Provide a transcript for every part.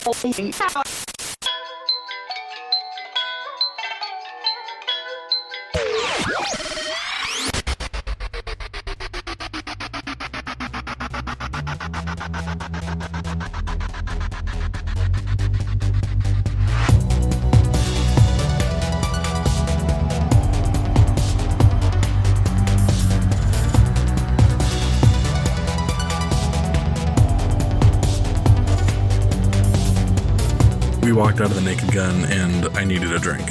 We walked out of the Naked Gun and I needed a drink.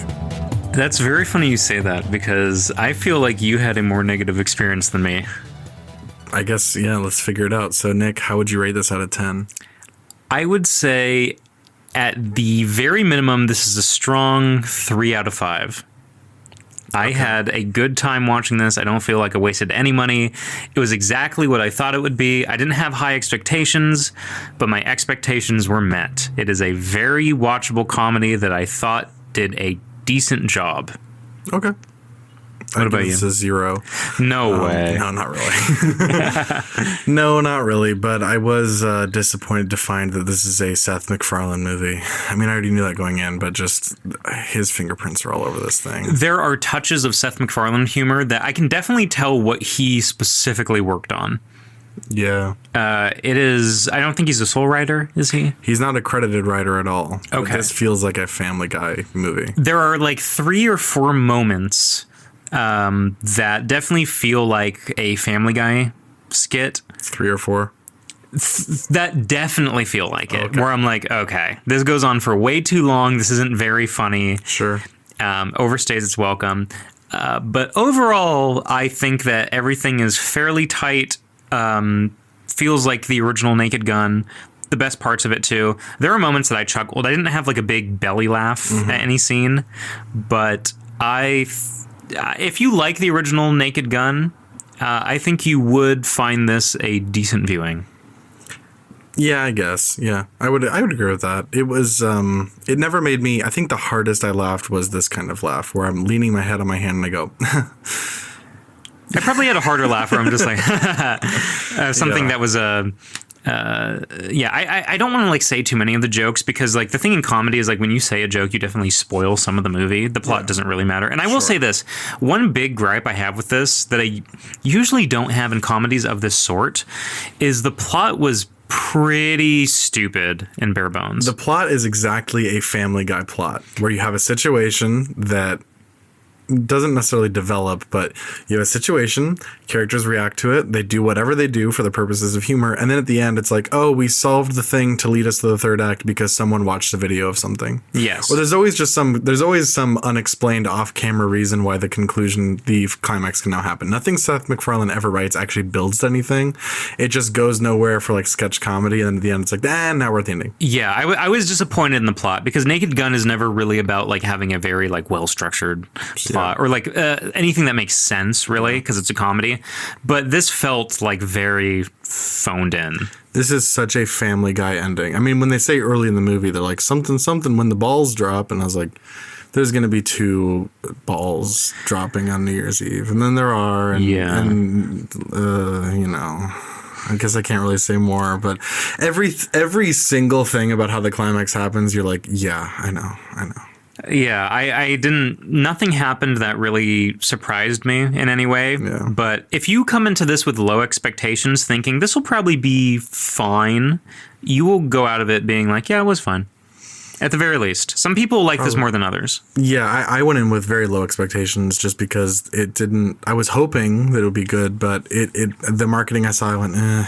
That's very funny you say that, because I feel like you had a more negative experience than me. I guess, yeah, let's figure it out. So, Nick, how would you rate this out of 10? I would say, at the very minimum, this is a strong 3 out of 5. I had a good time watching this. I don't feel like I wasted any money. It was exactly what I thought it would be. I didn't have high expectations, but my expectations were met. It is a very watchable comedy that I thought did a decent job. Okay. What about you? This is 0. No way. No, not really. No, not really. But I was disappointed to find that this is a Seth MacFarlane movie. I mean, I already knew that going in, but just his fingerprints are all over this thing. There are touches of Seth MacFarlane humor that I can definitely tell what he specifically worked on. Yeah. It is... I don't think he's a sole writer, is he? He's not a credited writer at all. Okay. But this feels like a Family Guy movie. There are like 3 or 4 moments that definitely feel like a Family Guy skit. 3 or 4? That definitely feel like it. Okay. Where I'm like, okay, this goes on for way too long. This isn't very funny. Sure. Overstays its welcome. But overall, I think that everything is fairly tight. Feels like the original Naked Gun. The best parts of it, too. There are moments that I chuckled. I didn't have like a big belly laugh at any scene. But if you like the original Naked Gun, I think you would find this a decent viewing. Yeah, I guess. Yeah, I would agree with that. It was, it never made me, I think the hardest I laughed was this kind of laugh where I'm leaning my head on my hand and I go, I probably had a harder laugh where I'm just like, something that was I don't want to like say too many of the jokes, because like the thing in comedy is like when you say a joke, you definitely spoil some of the movie. The plot doesn't really matter. And I will say this, one big gripe I have with this that I usually don't have in comedies of this sort is the plot was pretty stupid and bare bones. The plot is exactly a Family Guy plot where you have a situation that doesn't necessarily develop, but you have a situation, characters react to it, they do whatever they do for the purposes of humor, and then at the end it's like, oh, we solved the thing to lead us to the third act because someone watched a video of something. Yes. Well, there's always some unexplained off-camera reason why the climax can now happen. Nothing Seth MacFarlane ever writes actually builds to anything. It just goes nowhere for like sketch comedy, and at the end it's like, now we're at the ending. Yeah, I was disappointed in the plot because Naked Gun is never really about like having a very like well-structured plot or like anything that makes sense really, because it's a comedy. But this felt like very phoned in. This is such a Family Guy ending. I mean, when they say early in the movie, they're like something when the balls drop, and I was like, there's going to be 2 balls dropping on New Year's Eve, and then there are, and you know, I guess I can't really say more, but every single thing about how the climax happens, you're like, yeah, I know. Yeah, I didn't... Nothing happened that really surprised me in any way. Yeah. But if you come into this with low expectations, thinking this will probably be fine, you will go out of it being like, yeah, it was fine. At the very least. Some people like this more than others. Yeah, I went in with very low expectations just because it didn't... I was hoping that it would be good, but the marketing I saw, I went,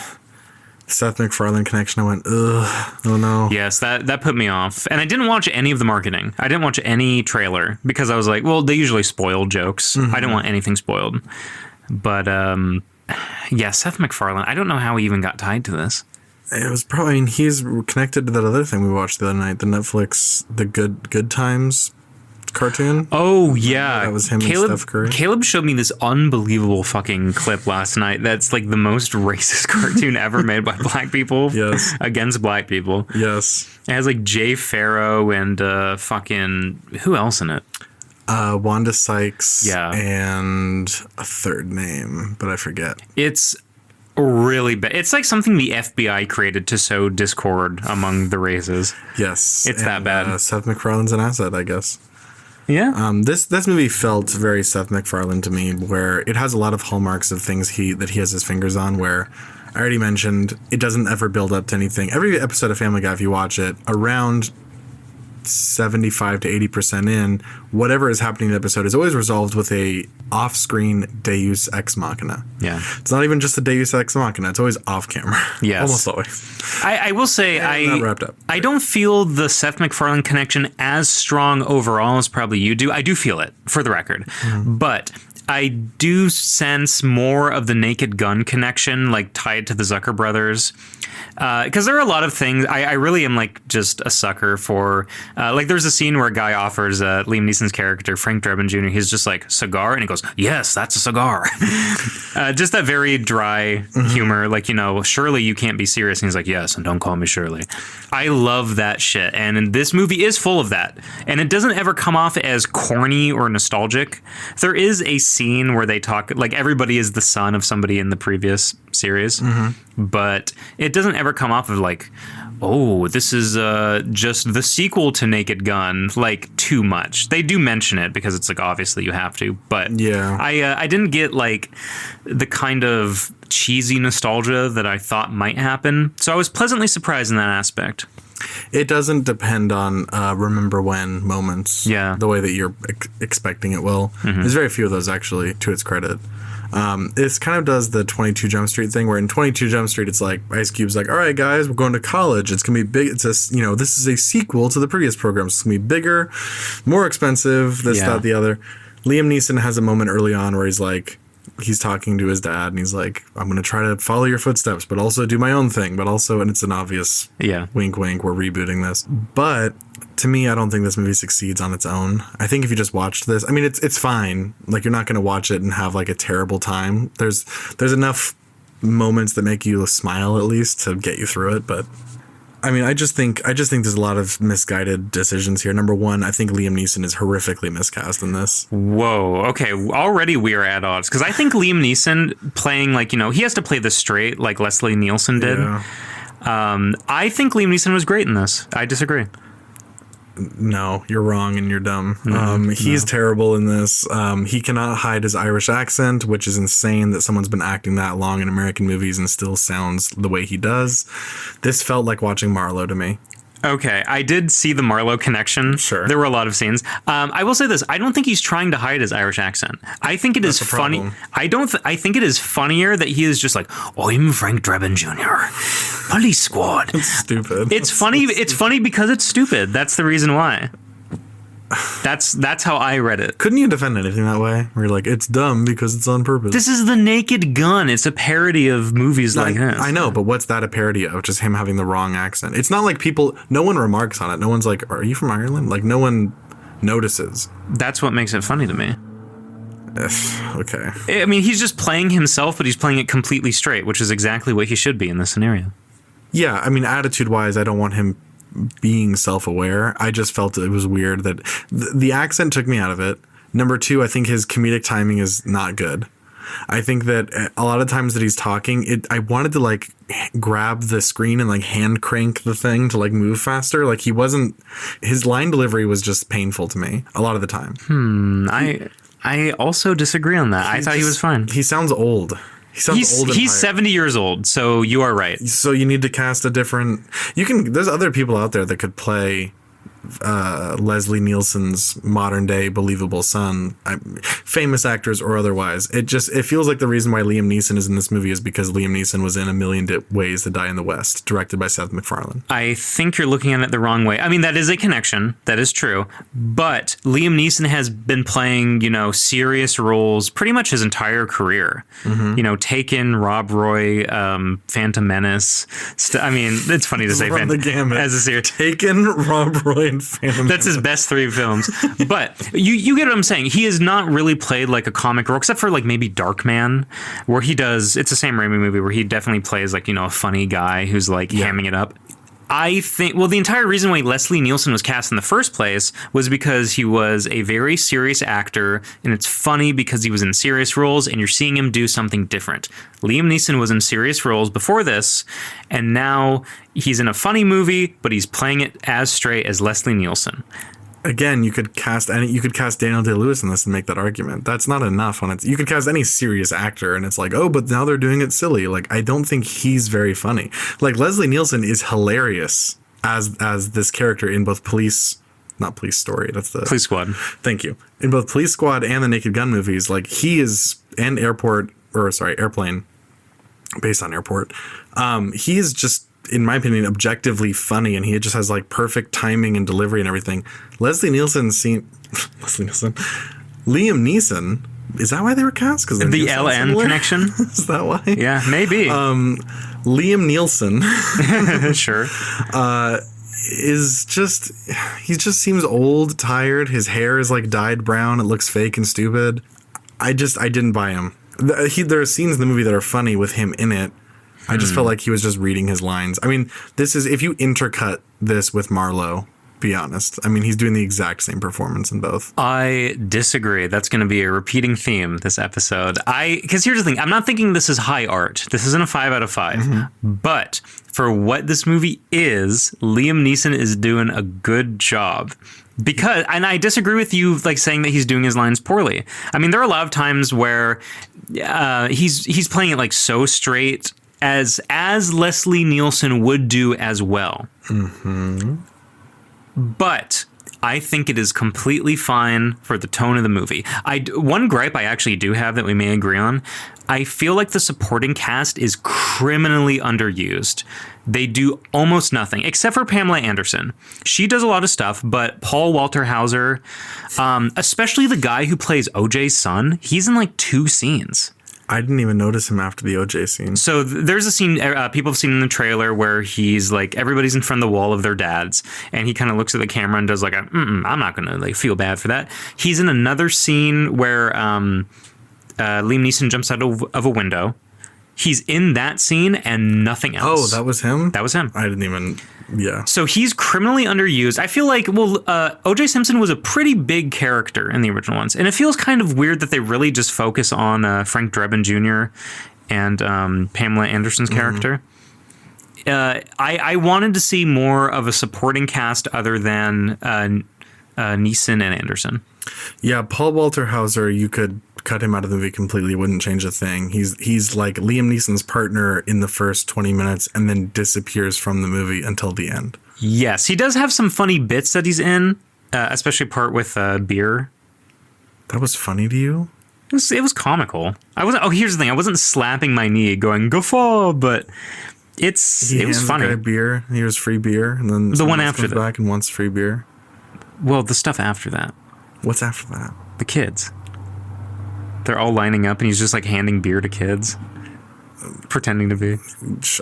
Seth MacFarlane connection, I went, ugh, oh no. Yes, that put me off. And I didn't watch any of the marketing. I didn't watch any trailer because I was like, well, they usually spoil jokes. I didn't want anything spoiled. But, yeah, Seth MacFarlane, I don't know how he even got tied to this. It was probably, I mean, he's connected to that other thing we watched the other night, the Netflix, the Good Times cartoon. Oh, yeah. That was him and Steph Curry. Caleb showed me this unbelievable fucking clip last night. That's like the most racist cartoon ever made by black people. Yes. Against black people. Yes. It has like Jay Farrow and fucking... Who else in it? Wanda Sykes. Yeah. And a third name, but I forget. It's really bad. It's like something the FBI created to sow discord among the races. Yes. It's that bad. Seth MacFarlane's an asset, I guess. Yeah. This movie felt very Seth MacFarlane to me, where it has a lot of hallmarks of things that he has his fingers on, where I already mentioned it doesn't ever build up to anything. Every episode of Family Guy, if you watch it, around 75 to 80% in, whatever is happening in the episode is always resolved with a off-screen Deus Ex Machina. Yeah. It's not even just a Deus Ex Machina. It's always off-camera. Yes. Almost always. I will say, not wrapped up. I don't feel the Seth MacFarlane connection as strong overall as probably you do. I do feel it, for the record. But I do sense more of the Naked Gun connection, like tied to the Zucker brothers. Because there are a lot of things. I really am like just a sucker for, like there's a scene where a guy offers Liam Neeson's character, Frank Drebin Jr., he's just like, cigar? And he goes, yes, that's a cigar. Just that very dry humor. Like, Shirley, you can't be serious. And he's like, yes, and don't call me Shirley. I love that shit. And this movie is full of that. And it doesn't ever come off as corny or nostalgic. There is a scene where they talk, like everybody is the son of somebody in the previous series. But it doesn't ever come off of like, oh, this is just the sequel to Naked Gun, like too much. They do mention it because it's like obviously you have to, but yeah, I didn't get like the kind of cheesy nostalgia that I thought might happen. So I was pleasantly surprised in that aspect. It doesn't depend on remember when moments, the way that you're expecting it will. There's very few of those actually, to its credit. This kind of does the 22 Jump Street thing, where in 22 Jump Street, it's like Ice Cube's like, all right, guys, we're going to college. It's going to be big. It's this is a sequel to the previous program. It's going to be bigger, more expensive, this, that, the other. Liam Neeson has a moment early on where he's like, he's talking to his dad and he's like, I'm going to try to follow your footsteps, but also do my own thing. But also, and it's an obvious wink, wink, we're rebooting this. But to me, I don't think this movie succeeds on its own. I think if you just watched this, I mean, it's fine. Like, you're not going to watch it and have like a terrible time. There's enough moments that make you smile at least to get you through it. But I mean, I just think there's a lot of misguided decisions here. Number one, I think Liam Neeson is horrifically miscast in this. Whoa. Okay. Already we are at odds, because I think Liam Neeson playing like, he has to play this straight like Leslie Nielsen did. Yeah. I think Liam Neeson was great in this. I disagree. No, you're wrong and you're dumb. He's terrible in this. He cannot hide his Irish accent, which is insane that someone's been acting that long in American movies and still sounds the way he does. This felt like watching Marlowe to me. Okay, I did see the Marlowe connection. Sure. There were a lot of scenes. I will say this. I don't think he's trying to hide his Irish accent. I think it is funny. I think it is funnier that he is just like, I'm Frank Drebin Jr., Police Squad. It's stupid. It's funny. It's funny because it's stupid. That's the reason why. That's how I read it. Couldn't you defend anything that way? Where you're like, it's dumb because it's on purpose. This is the Naked Gun. It's a parody of movies like this. I know, but what's that a parody of? Just him having the wrong accent. It's not like no one remarks on it. No one's like, are you from Ireland? Like, no one notices. That's what makes it funny to me. Okay. I mean, he's just playing himself, but he's playing it completely straight, which is exactly what he should be in this scenario. Yeah, I mean, attitude-wise, I don't want him being self-aware. I just felt it was weird that the accent took me out of it. Number two, I think his comedic timing is not good. I think that a lot of times that he's talking, I wanted to like grab the screen and like hand crank the thing to like move faster. Like his line delivery was just painful to me a lot of the time. I also disagree on that. I thought he was fine. He sounds old. He's 70 years old, so you are right. So you need to cast a different... There's other people out there that could play Leslie Nielsen's modern day believable son, famous actors or otherwise. It feels like the reason why Liam Neeson is in this movie is because Liam Neeson was in A Million Ways to Die in the West, directed by Seth MacFarlane. I think you're looking at it the wrong way. I mean, that is a connection. That is true. But Liam Neeson has been playing, serious roles pretty much his entire career. Taken, Rob Roy, Phantom Menace. I mean, it's funny to say Phantom Menace. As a series. Taken, Rob Roy, and Phantom That's his best three films. But you get what I'm saying. He has not really played like a comic role, except for like maybe Darkman, where he does, it's a Sam Raimi movie where he definitely plays like, a funny guy who's like hamming it up. I think, well, the entire reason why Leslie Nielsen was cast in the first place was because he was a very serious actor, and it's funny because he was in serious roles, and you're seeing him do something different. Liam Neeson was in serious roles before this, and now he's in a funny movie, but he's playing it as straight as Leslie Nielsen. Again, you could cast Daniel Day-Lewis in this and make that argument. That's not enough on it. You could cast any serious actor and it's like, oh, but now they're doing it silly. Like, I don't think he's very funny. Like, Leslie Nielsen is hilarious as this character in both Police Story. That's the Police Squad. Thank you. In both Police Squad and the Naked Gun movies, like he is, and Airplane, based on Airport. He is just, in my opinion, objectively funny, and he just has like perfect timing and delivery and everything. Liam Neeson. Is that why they were cast? Because the LN connection. Is that why? Yeah, maybe. Liam Neeson. Sure. He just seems old, tired. His hair is like dyed brown. It looks fake and stupid. I didn't buy him. There are scenes in the movie that are funny with him in it. I just felt like he was just reading his lines. I mean, this is, if you intercut this with Marlowe, be honest. I mean, he's doing the exact same performance in both. I disagree. That's going to be a repeating theme this episode. Because here's the thing. I'm not thinking this is high art. This isn't a 5 out of 5. Mm-hmm. But for what this movie is, Liam Neeson is doing a good job. Because, and I disagree with you, like saying that he's doing his lines poorly. I mean, there are a lot of times where he's playing it like so straight as Leslie Nielsen would do as well. Mm-hmm. But I think it is completely fine for the tone of the movie. One gripe I actually do have that we may agree on, I feel like the supporting cast is criminally underused. They do almost nothing, except for Pamela Anderson. She does a lot of stuff, but Paul Walter Hauser, especially the guy who plays OJ's son, he's in like 2 scenes. I didn't even notice him after the OJ scene. So there's a scene people have seen in the trailer where he's like, everybody's in front of the wall of their dads, and he kind of looks at the camera and does like, I'm not going to like feel bad for that. He's in another scene where Liam Neeson jumps out of a window. He's in that scene and nothing else. Oh, that was him? That was him. I didn't even... Yeah. So he's criminally underused. I feel like, O.J. Simpson was a pretty big character in the original ones. And it feels kind of weird that they really just focus on Frank Drebin Jr. and Pamela Anderson's character. I wanted to see more of a supporting cast other than Neeson and Anderson. Yeah, Paul Walter Hauser, you could cut him out of the movie completely, wouldn't change a thing. He's like Liam Neeson's partner in the first 20 minutes and then disappears from the movie until the end. Yes, he does have some funny bits that he's in, especially part with beer. That was funny to you? It was comical. Here's the thing. I wasn't slapping my knee going, guffaw, but it was funny. The guy beer. Here's free beer. And then the one after that. Back and wants free beer. Well, the stuff after that. What's after that? The kids. They're all lining up, and he's just like handing beer to kids, pretending to be.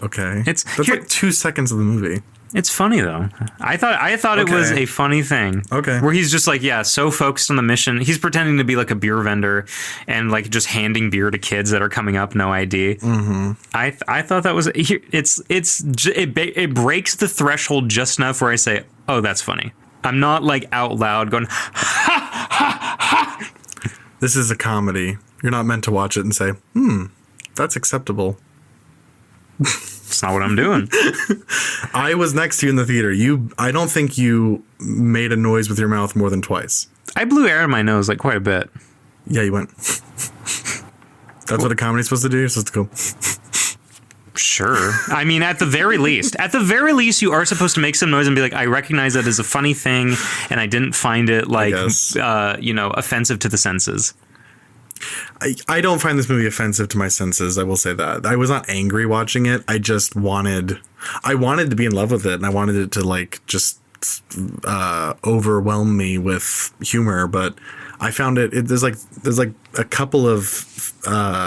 Okay, that's like 2 seconds of the movie. It's funny though. I thought it was a funny thing. Okay, where he's just like, so focused on the mission. He's pretending to be like a beer vendor, and like just handing beer to kids that are coming up, no ID. Mm-hmm. I thought that was it breaks the threshold just enough where I say, oh, that's funny. I'm not like out loud going, ha, ha, ha. This is a comedy. You're not meant to watch it and say, that's acceptable. That's not what I'm doing. I was next to you in the theater. I don't think you made a noise with your mouth more than twice. I blew air in my nose like quite a bit. Yeah, you went. That's what a comedy's supposed to do? You're supposed to go... Sure. I mean, at the very least, you are supposed to make some noise and be like, I recognize that as a funny thing, and I didn't find it like, offensive to the senses. I don't find this movie offensive to my senses. I will say that. I was not angry watching it. I just wanted to be in love with it, and I wanted it to like just overwhelm me with humor, but I found there's like a couple of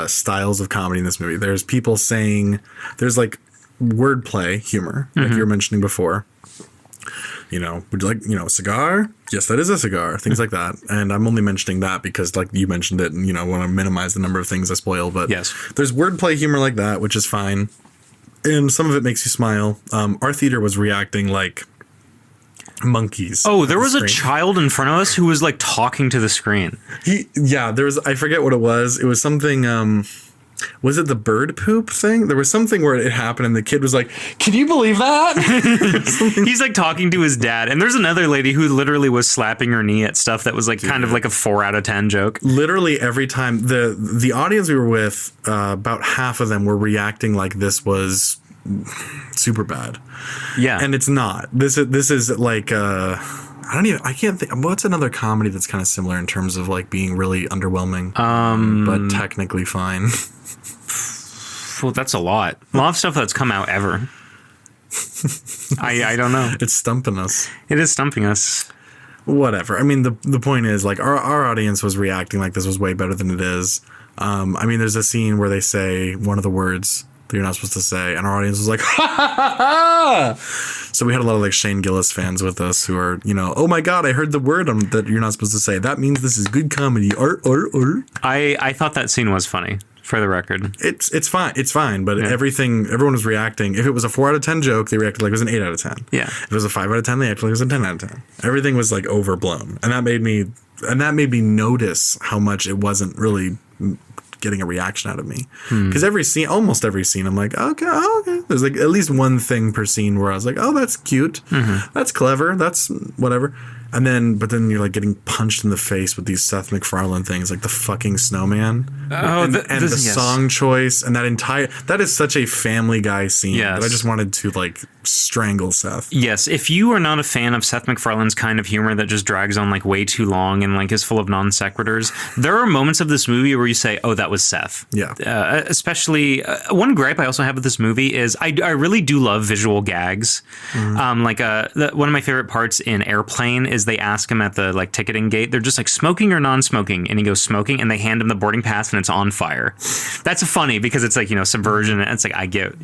styles of comedy in this movie. There's people saying, there's like wordplay humor, like you were mentioning before. Would you like, a cigar? Yes, that is a cigar. Things like that. And I'm only mentioning that because like you mentioned it and, want to minimize the number of things I spoil. But yes, there's wordplay humor like that, which is fine. and some of it makes you smile. Our theater was reacting like monkeys. Oh, there was a child in front of us who was like talking to the screen. There was, I forget what it was. It was something, was it the bird poop thing? There was something where it happened and the kid was like, "Can you believe that?" He's like talking to his dad. And there's another lady who literally was slapping her knee at stuff that was like kind of like a 4 out of 10 joke. Literally every time the audience we were with, about half of them were reacting like this was super bad. Yeah. And it's not. This is like I can't think. What's another comedy that's kind of similar in terms of like being really underwhelming, but technically fine. Well, that's a lot. A lot of stuff that's come out ever. I don't know. It's stumping us. It is stumping us. Whatever. I mean, the point is, like, our audience was reacting like this was way better than it is. I mean, there's a scene where they say one of the words that you're not supposed to say, and our audience was like, "Ha ha ha ha!" So we had a lot of like Shane Gillis fans with us who are, "Oh my god, I heard the word that you're not supposed to say. That means this is good comedy." I thought that scene was funny. For the record, it's fine, but everyone was reacting. If it was a 4 out of 10 joke, they reacted like it was an 8 out of 10. Yeah. If it was a 5 out of 10, they acted like it was a 10 out of 10. Everything was like overblown, and that made me notice how much it wasn't really getting a reaction out of me. Because almost every scene, I'm like, okay. There's like at least one thing per scene where I was like, oh, that's cute, that's clever, that's whatever. But then you're like getting punched in the face with these Seth MacFarlane things, like the fucking snowman, the song choice, and that is such a Family Guy scene that I just wanted to like strangle Seth. Yes, if you are not a fan of Seth MacFarlane's kind of humor that just drags on like way too long and like is full of non sequiturs, there are moments of this movie where you say, "Oh, that was Seth." Yeah. Especially one gripe I also have with this movie is I really do love visual gags. One of my favorite parts in Airplane is they ask him at the like ticketing gate, they're just like, "Smoking or non-smoking?" And he goes, "Smoking," and they hand him the boarding pass and it's on fire. That's funny because it's like, subversion, and it's like, I get,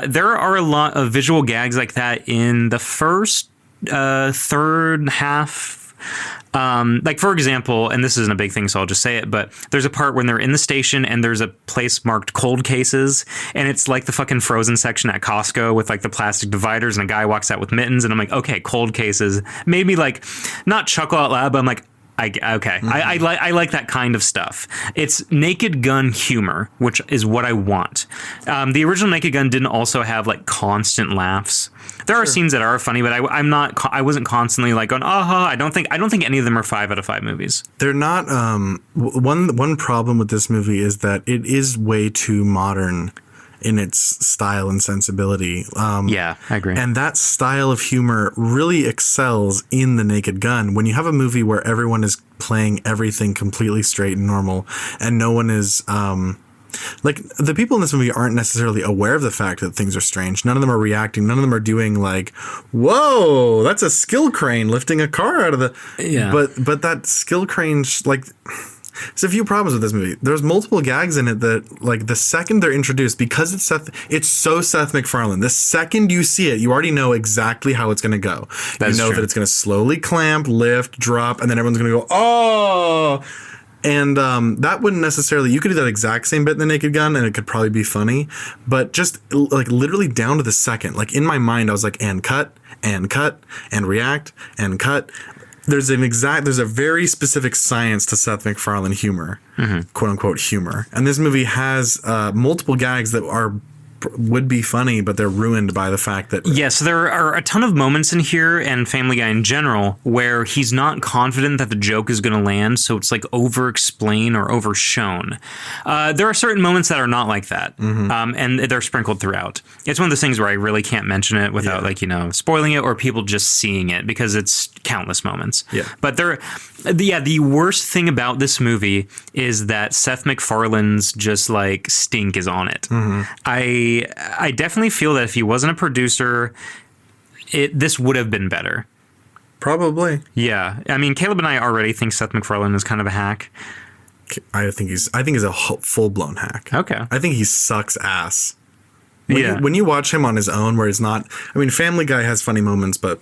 there are a lot of visual gags like that in the first third half. Like, for example, and this isn't a big thing, so I'll just say it, but there's a part when they're in the station and there's a place marked cold cases, and it's like the fucking frozen section at Costco with like the plastic dividers, and a guy walks out with mittens, and I'm like, okay, cold cases. Made me like not chuckle out loud, but I'm like, I like that kind of stuff. It's Naked Gun humor, which is what I want. The original Naked Gun didn't also have like constant laughs. There are scenes that are funny, but I wasn't constantly like going, aha. I don't think any of them are 5 out of 5 movies. They're not. One problem with this movie is that it is way too modern in its style and sensibility. Yeah, I agree. And that style of humor really excels in The Naked Gun. When you have a movie where everyone is playing everything completely straight and normal, and no one is like, the people in this movie aren't necessarily aware of the fact that things are strange. None of them are reacting. None of them are doing like, "Whoa, that's a skill crane lifting a car out of the..." Yeah. But that skill crane, like... There's a few problems with this movie. There's multiple gags in it that, like, the second they're introduced, because it's so Seth MacFarlane. The second you see it, you already know exactly how it's going to go. That it's going to slowly clamp, lift, drop, and then everyone's going to go, "Oh!" And that wouldn't necessarily... You could do that exact same bit in The Naked Gun, and it could probably be funny. But just, like, literally down to the second. Like, in my mind, I was like, and cut, and react, and cut. There's a very specific science to Seth MacFarlane humor, quote unquote humor. And this movie has multiple gags that would be funny, but they're ruined by the fact that... Yes, there are a ton of moments in here, and Family Guy in general, where he's not confident that the joke is going to land, so it's like over-explained or overshown. There are certain moments that are not like that, and they're sprinkled throughout. It's one of those things where I really can't mention it without spoiling it, or people just seeing it, because it's countless moments. Yeah. But the worst thing about this movie is that Seth MacFarlane's just like stink is on it. I definitely feel that if he wasn't a producer, this would have been better. Probably. Yeah. I mean, Caleb and I already think Seth MacFarlane is kind of a hack. I think he's a full-blown hack. Okay. I think he sucks ass. When you watch him on his own, where he's not... I mean, Family Guy has funny moments, but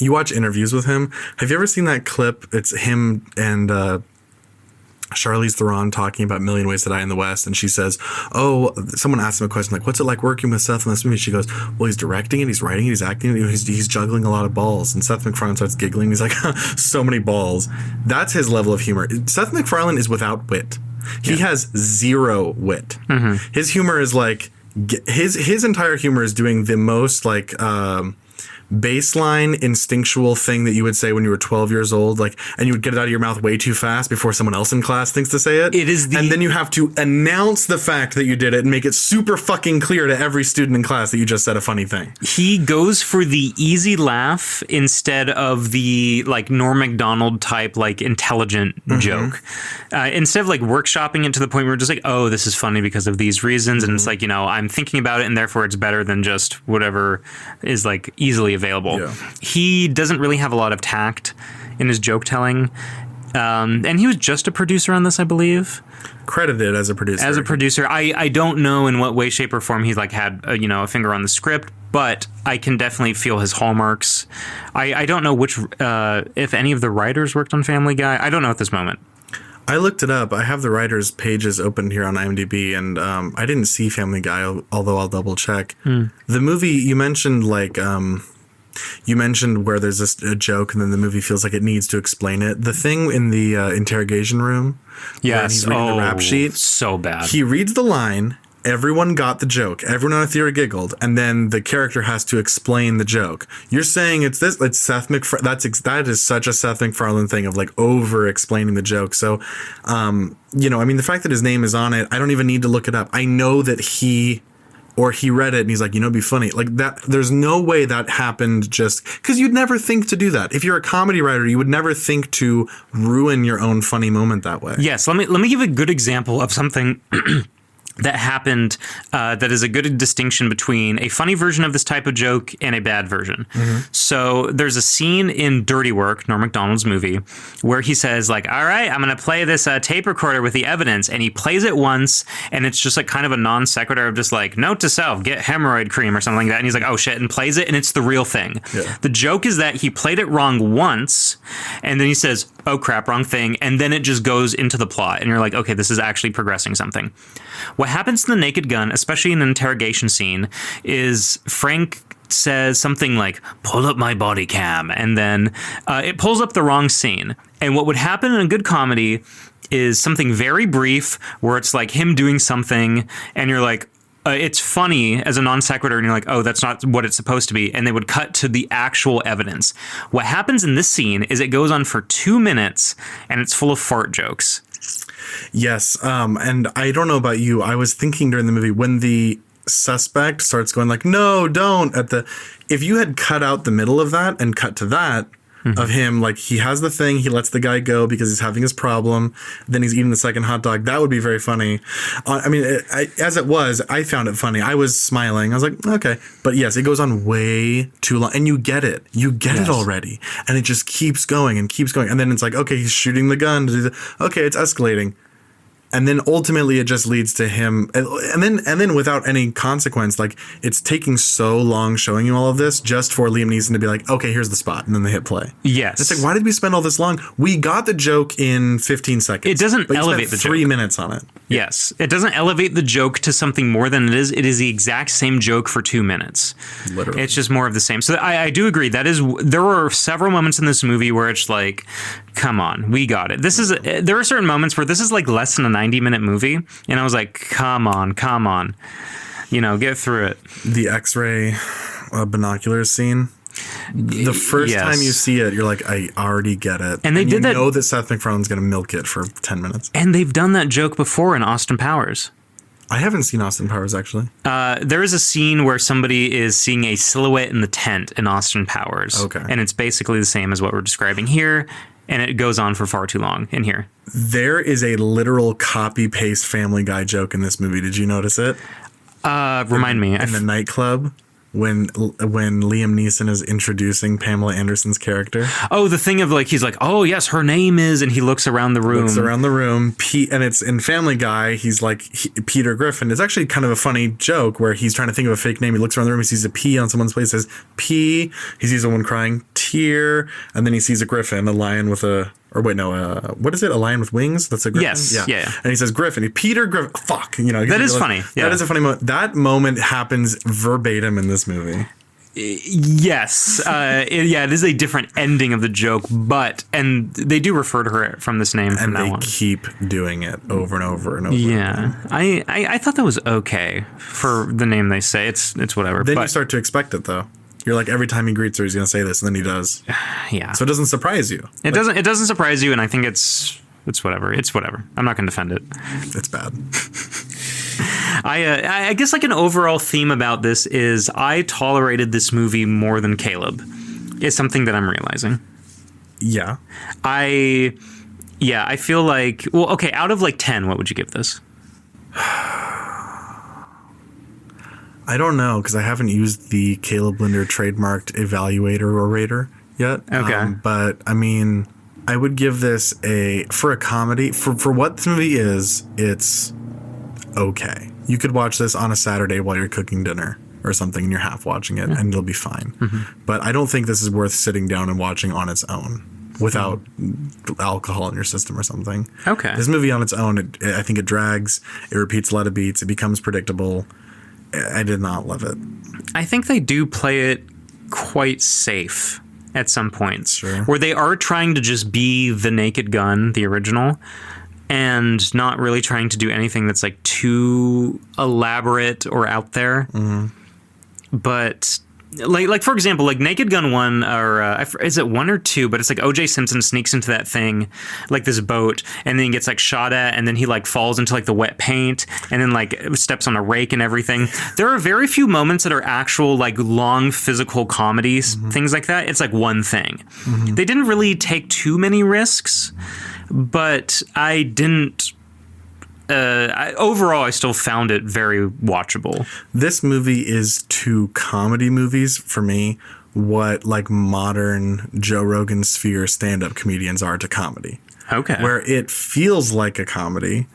you watch interviews with him. Have you ever seen that clip? It's him and Charlize Theron talking about Million Ways to Die in the West, and she says, "Oh," someone asked him a question like, "What's it like working with Seth in this movie?" She goes, "Well, he's directing it, he's writing it, he's acting it, he's juggling a lot of balls." And Seth MacFarlane starts giggling. He's like, "So many balls." That's his level of humor. Seth MacFarlane is without wit. He has zero wit. His humor is like his entire humor is doing the most like baseline instinctual thing that you would say when you were 12 years old, like, and you would get it out of your mouth way too fast before someone else in class thinks to say it. And then you have to announce the fact that you did it and make it super fucking clear to every student in class that you just said a funny thing. He goes for the easy laugh instead of the like Norm Macdonald type, like intelligent joke. Instead of like workshopping it to the point where we're just like, oh, this is funny because of these reasons. And it's like, you know, I'm thinking about it and therefore it's better than just whatever is like easily available. Yeah. He doesn't really have a lot of tact in his joke telling. And he was just a producer on this, I believe. Credited as a producer. I don't know in what way, shape, or form he's like had a finger on the script, but I can definitely feel his hallmarks. I don't know which if any of the writers worked on Family Guy. I don't know at this moment. I looked it up. I have the writers' pages open here on IMDb, and I didn't see Family Guy, although I'll double check. The movie you mentioned, like. You mentioned where there's a joke and then the movie feels like it needs to explain it. The thing in the interrogation room, yes, he's reading the rap sheet, so bad. He reads the line, everyone got the joke, everyone on the theater giggled, and then the character has to explain the joke. You're saying it's Seth MacFarlane. That is such a Seth MacFarlane thing of like over explaining the joke. So, the fact that his name is on it, I don't even need to look it up. I know that he read it and he's like, it'd be funny. Like that, there's no way that happened just because you'd never think to do that. If you're a comedy writer, you would never think to ruin your own funny moment that way. Yes. Let me give a good example of something that happened that is a good distinction between a funny version of this type of joke and a bad version. So there's a scene in Dirty Work, Norm Macdonald's movie, where he says like, all right, I'm going to play this tape recorder with the evidence. And he plays it once and it's just like kind of a non sequitur of just like, note to self, get hemorrhoid cream or something like that. And he's like, oh shit, and plays it and it's the real thing. Yeah. The joke is that he played it wrong once and then he says, oh crap, wrong thing. And then it just goes into the plot. And you're like, okay, this is actually progressing something. What happens in The Naked Gun, especially in an interrogation scene, is Frank says something like, pull up my body cam, and then it pulls up the wrong scene. And what would happen in a good comedy is something very brief where it's like him doing something and you're like, it's funny as a non sequitur, and you're like, oh, that's not what it's supposed to be. And they would cut to the actual evidence. What happens in this scene is it goes on for 2 minutes and it's full of fart jokes. Yes. And I don't know about you. I was thinking during the movie when the suspect starts going like, no, don't if you had cut out the middle of that and cut to that of him, like he has the thing, he lets the guy go because he's having his problem. Then he's eating the second hot dog. That would be very funny. As it was, I found it funny. I was smiling. I was like, okay. But yes, it goes on way too long and you get it. You get it already. And it just keeps going and keeps going. And then it's like, okay, he's shooting the gun. Okay, it's escalating. And then ultimately it just leads to him and then without any consequence, like it's taking so long showing you all of this just for Liam Neeson to be like, okay, here's the spot. And then they hit play. Yes. It's like, why did we spend all this long? We got the joke in 15 seconds. It doesn't elevate the joke. 3 minutes on it. Yes. It doesn't elevate the joke to something more than it is. It is the exact same joke for 2 minutes. Literally. It's just more of the same. So I do agree. There were several moments in this movie where it's like, come on, we got it. There are certain moments where this is like less than a 90-minute movie. And I was like, come on. Get through it. The X-ray binoculars scene. The first time you see it, you're like, I already get it. And you know that Seth MacFarlane's going to milk it for 10 minutes. And they've done that joke before in Austin Powers. I haven't seen Austin Powers, actually. There is a scene where somebody is seeing a silhouette in the tent in Austin Powers. Okay. And it's basically the same as what we're describing here. And it goes on for far too long in here. There is a literal copy-paste Family Guy joke in this movie. Did you notice it? Remind me. In the nightclub, when Liam Neeson is introducing Pamela Anderson's character. Oh, the thing of like, he's like, oh, yes, her name is, and he looks around the room. And it's in Family Guy, he's like Peter Griffin. It's actually kind of a funny joke where he's trying to think of a fake name. He looks around the room, he sees a P on someone's place, says P. He sees someone crying, tear. And then he sees a griffin, a lion with a Or wait, no. What is it? A lion with wings? That's a griffin? Yes. Yeah. And he says Griffin. Peter Griffin. Fuck. That is funny. Yeah. That is a funny moment. That moment happens verbatim in this movie. Yes. It is a different ending of the joke, and they do refer to her from this name from now on. And they keep doing it over and over and over. Yeah. I thought that was okay for the name they say. It's whatever. Then you start to expect it, though. You're like, every time he greets her, he's going to say this, and then he does. Yeah. So it doesn't surprise you. It doesn't surprise you, and I think it's whatever. It's whatever. I'm not going to defend it. It's bad. I guess like an overall theme about this is I tolerated this movie more than Caleb. Is something that I'm realizing. Yeah. I feel like, well, okay, out of like 10, what would you give this? I don't know, because I haven't used the Caleb Linder trademarked evaluator or rater yet. Okay. But I mean, I would give this for a comedy, for what this movie is, it's okay. You could watch this on a Saturday while you're cooking dinner or something and you're half watching it and it'll be fine. Mm-hmm. But I don't think this is worth sitting down and watching on its own without alcohol in your system or something. Okay. This movie on its own, I think it drags, it repeats a lot of beats, it becomes predictable. I did not love it. I think they do play it quite safe at some points. Sure. Where they are trying to just be the Naked Gun, the original, and not really trying to do anything that's like too elaborate or out there. Mm-hmm. But like for example, like Naked Gun 1, or is it 1 or 2? But it's like O.J. Simpson sneaks into that thing, like this boat, and then he gets like shot at, and then he like falls into like the wet paint, and then like steps on a rake and everything. There are very few moments that are actual like long physical comedies, things like that. It's like one thing. Mm-hmm. They didn't really take too many risks, but I didn't. Overall, I still found it very watchable. This movie is to comedy movies, for me, what like modern Joe Rogan sphere stand-up comedians are to comedy. Okay. Where it feels like a comedy,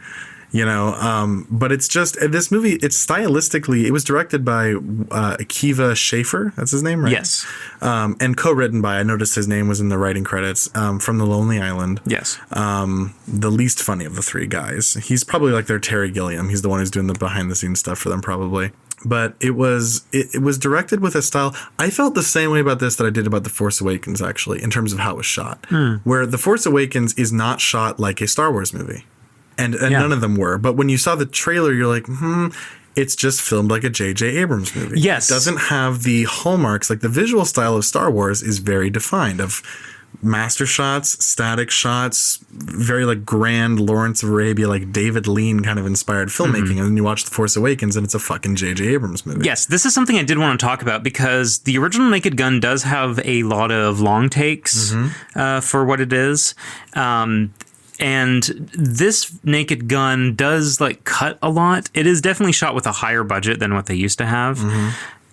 but it's just, this movie, it's stylistically, it was directed by Akiva Schaffer, that's his name, right? Yes. And co-written by, I noticed his name was in the writing credits, from The Lonely Island. Yes. The least funny of the three guys. He's probably like their Terry Gilliam. He's the one who's doing the behind-the-scenes stuff for them, probably. But it was directed with a style. I felt the same way about this that I did about The Force Awakens, actually, in terms of how it was shot. Where The Force Awakens is not shot like a Star Wars movie. And none of them were. But when you saw the trailer, you're like, it's just filmed like a J.J. Abrams movie. Yes. It doesn't have the hallmarks. Like the visual style of Star Wars is very defined, of master shots, static shots, very like grand Lawrence of Arabia, like David Lean kind of inspired filmmaking. And then you watch The Force Awakens and it's a fucking J.J. Abrams movie. Yes, this is something I did want to talk about because the original Naked Gun does have a lot of long takes for what it is. And this Naked Gun does like cut a lot. It is definitely shot with a higher budget than what they used to have.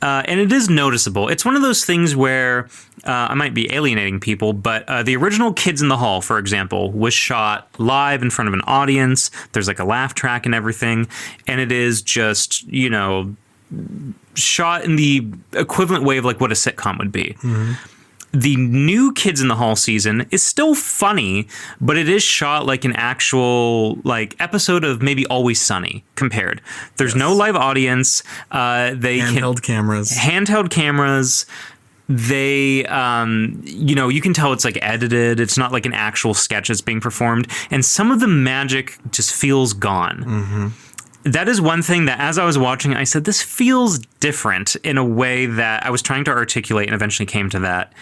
And it is noticeable. It's one of those things where I might be alienating people, but the original Kids in the Hall, for example, was shot live in front of an audience. There's like a laugh track and everything. And it is just, shot in the equivalent way of like what a sitcom would be. The new Kids in the Hall season is still funny, but it is shot like an actual like episode of maybe Always Sunny compared. There's no live audience. Handheld cameras. They, you can tell it's like edited. It's not like an actual sketch that's being performed. And some of the magic just feels gone. That is one thing that as I was watching, I said, this feels different in a way that I was trying to articulate and eventually came to that.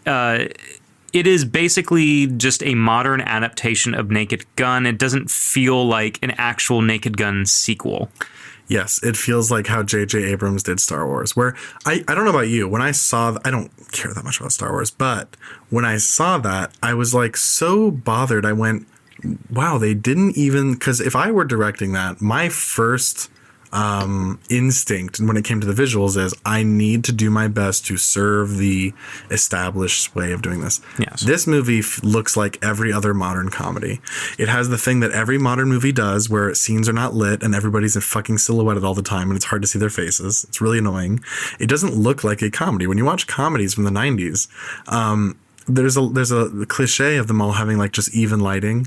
It is basically just a modern adaptation of Naked Gun. It doesn't feel like an actual Naked Gun sequel. Yes, it feels like how J.J. Abrams did Star Wars, where I don't know about you. When I saw, I don't care that much about Star Wars, but when I saw that, I was like so bothered. I went, wow, they didn't even, because if I were directing that, my first instinct when it came to the visuals is I need to do my best to serve the established way of doing this. Yes. This movie looks like every other modern comedy. It has the thing that every modern movie does where scenes are not lit and everybody's fucking silhouetted all the time and it's hard to see their faces. It's really annoying. It doesn't look like a comedy. When you watch comedies from the 90s, there's a cliche of them all having like just even lighting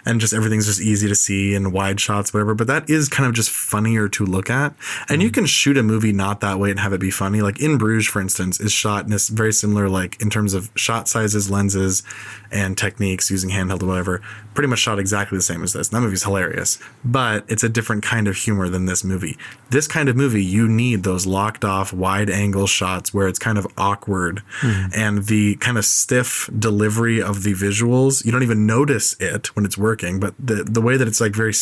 and just everything's just easy to see and wide shots, whatever. But that is kind of just funnier to look at. And you can shoot a movie not that way and have it be funny. Like In Bruges, for instance, is shot in this very similar, like in terms of shot sizes, lenses, and techniques using handheld or whatever, pretty much shot exactly the same as this. And that movie's hilarious, but it's a different kind of humor than this movie. This kind of movie, you need those locked off wide angle shots where it's kind of awkward and the kind of stiff delivery of the visuals. You don't even notice it when it's working, but the way that it's like very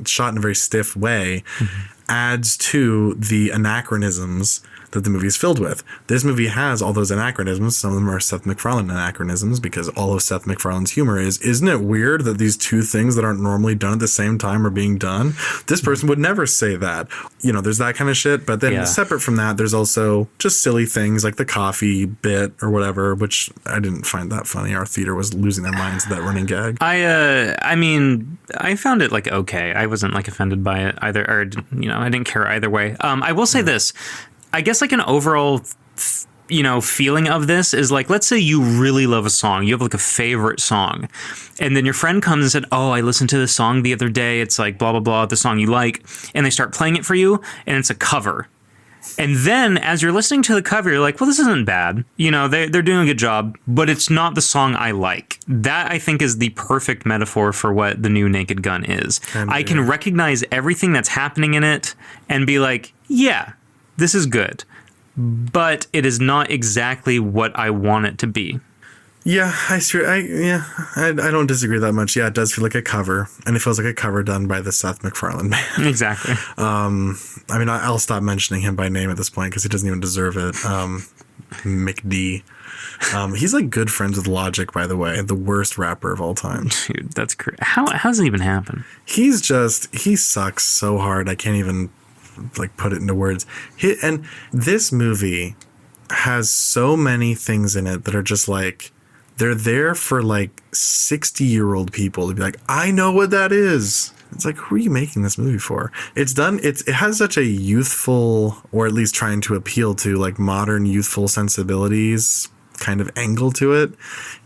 shot in a very stiff way adds to the anachronisms that the movie is filled with. This movie has all those anachronisms. Some of them are Seth MacFarlane anachronisms because all of Seth MacFarlane's humor is, isn't it weird that these two things that aren't normally done at the same time are being done? This person would never say that. You know, there's that kind of shit. But then separate from that, there's also just silly things like the coffee bit or whatever, which I didn't find that funny. Our theater was losing their minds at that running gag. I mean, I found it like okay. I wasn't like offended by it either, or you know, I didn't care either way. I will say this. I guess like an overall, feeling of this is like, let's say you really love a song. You have like a favorite song. And then your friend comes and said, oh, I listened to this song the other day. It's like blah, blah, blah, the song you like. And they start playing it for you and it's a cover. And then as you're listening to the cover, you're like, well, this isn't bad. You know, they're doing a good job, but it's not the song I like. That, I think, is the perfect metaphor for what the new Naked Gun is. I can recognize everything that's happening in it and be like, yeah, this is good, but it is not exactly what I want it to be. Yeah, I don't disagree that much. Yeah, it does feel like a cover, and it feels like a cover done by the Seth MacFarlane man. Exactly. I mean, I'll stop mentioning him by name at this point because he doesn't even deserve it. McD. He's like good friends with Logic, by the way, the worst rapper of all time. Dude, that's crazy. How does it even happen? He sucks so hard. I can't even like put it into words. And this movie has so many things in it that are just like, they're there for like 60-year-old people to be like, I know what that is. It's like, who are you making this movie for? It has such a youthful, or at least trying to appeal to like modern youthful sensibilities kind of angle to it.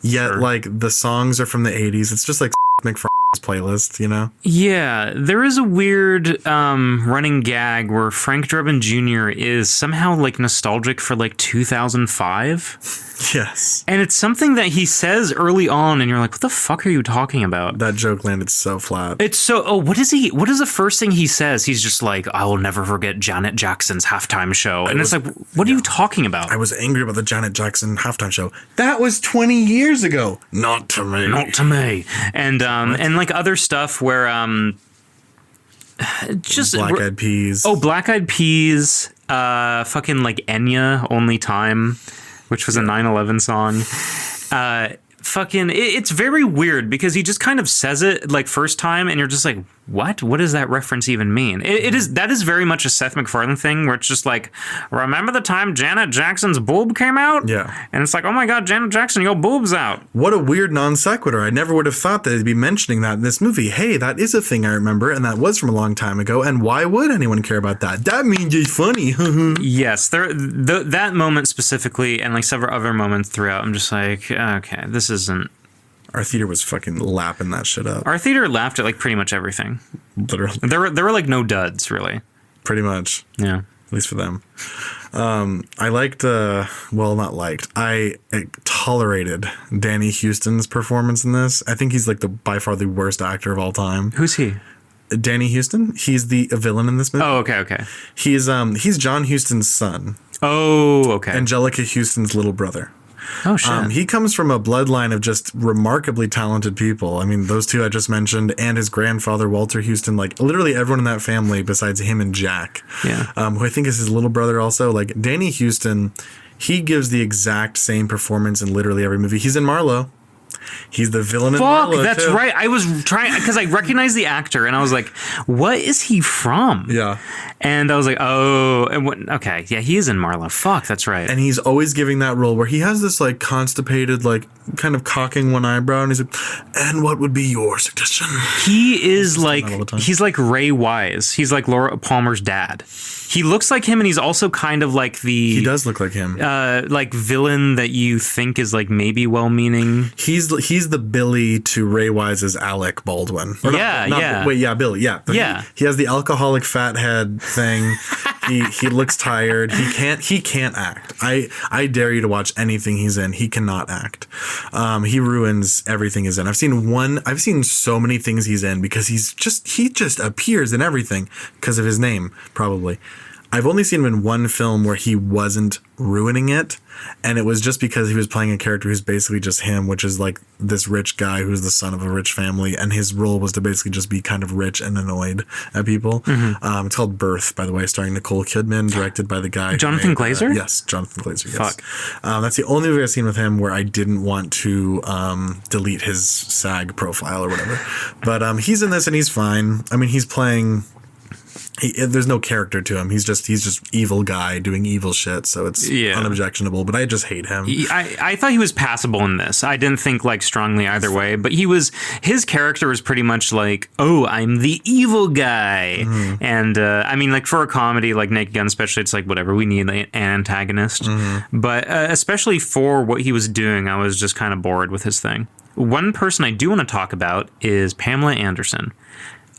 Yet like the songs are from the 80s. It's just like McFarlane's playlist, you know? Yeah, there is a weird running gag where Frank Drebin Jr. is somehow like nostalgic for like 2005. Yes. And it's something that he says early on and you're like, what the fuck are you talking about? That joke landed so flat. It's so, what is the first thing he says? He's just like, I will never forget Janet Jackson's halftime show. And it's like, what are you talking about? I was angry about the Janet Jackson halftime show. That was 20 years ago. Not to me. Not to me. And like other stuff where just Black Eyed Peas. Oh, Black Eyed Peas. Fucking like Enya, Only Time, which was a 9/11 song. It's very weird because he just kind of says it like first time and you're just like, what does that reference even mean? That is very much a Seth MacFarlane thing where it's just like, remember the time Janet Jackson's boob came out? Yeah. And it's like, oh my God, Janet Jackson, your boob's out. What a weird non sequitur. I never would have thought that they'd be mentioning that in this movie. Hey, that is a thing I remember and that was from a long time ago. And why would anyone care about that? That means it's funny. Yes, that moment specifically and like several other moments throughout, I'm just like, okay, this isn't. Our theater was fucking lapping that shit up. Our theater laughed at like pretty much everything. Literally. There were like no duds, really. Pretty much. Yeah. At least for them. I tolerated Danny Houston's performance in this. I think he's like by far the worst actor of all time. Who's he? Danny Houston. He's the villain in this movie. Oh, okay. He's John Huston's son. Oh, okay. Angelica Houston's little brother. Oh, shit. He comes from a bloodline of just remarkably talented people. I mean, those two I just mentioned and his grandfather, Walter Houston, like literally everyone in that family besides him and Jack, who I think is his little brother also. Like Danny Houston, he gives the exact same performance in literally every movie. He's in Marlowe. He's the villain in Marlowe, that's too. right. I was trying because I recognized the actor and I was like, what is he from? Yeah. And I was like, oh, okay. Yeah, he is in Marlowe. Fuck, that's right. And he's always giving that role where he has this like constipated, like kind of cocking one eyebrow and he's like, and what would be your suggestion? He is like, he's like Ray Wise. He's like Laura Palmer's dad. He looks like him, and he's also kind of like He does look like him. like villain that you think is like maybe well-meaning. He's the Billy to Ray Wise's Alec Baldwin. Or Billy. Yeah. He has the alcoholic fathead thing. He looks tired. He can't act. I dare you to watch anything he's in. He cannot act. He ruins everything he's in. I've seen so many things he's in because he just appears in everything because of his name, probably. I've only seen him in one film where he wasn't ruining it, and it was just because he was playing a character who's basically just him, which is like this rich guy who's the son of a rich family, and his role was to basically just be kind of rich and annoyed at people. Mm-hmm. It's called Birth, by the way, starring Nicole Kidman, directed by the guy Jonathan Glazer? Yes, Jonathan Glazer, yes. Fuck. That's the only movie I've seen with him where I didn't want to delete his SAG profile or whatever. But he's in this and he's fine. I mean, he's playing... there's no character to him. He's just evil guy doing evil shit. So it's unobjectionable. But I just hate him. I thought he was passable in this. I didn't think like strongly either way. But his character was pretty much like, oh, I'm the evil guy. Mm-hmm. And I mean, like for a comedy like Naked Gun, especially, it's like whatever, we need an antagonist. Mm-hmm. But especially for what he was doing, I was just kind of bored with his thing. One person I do want to talk about is Pamela Anderson.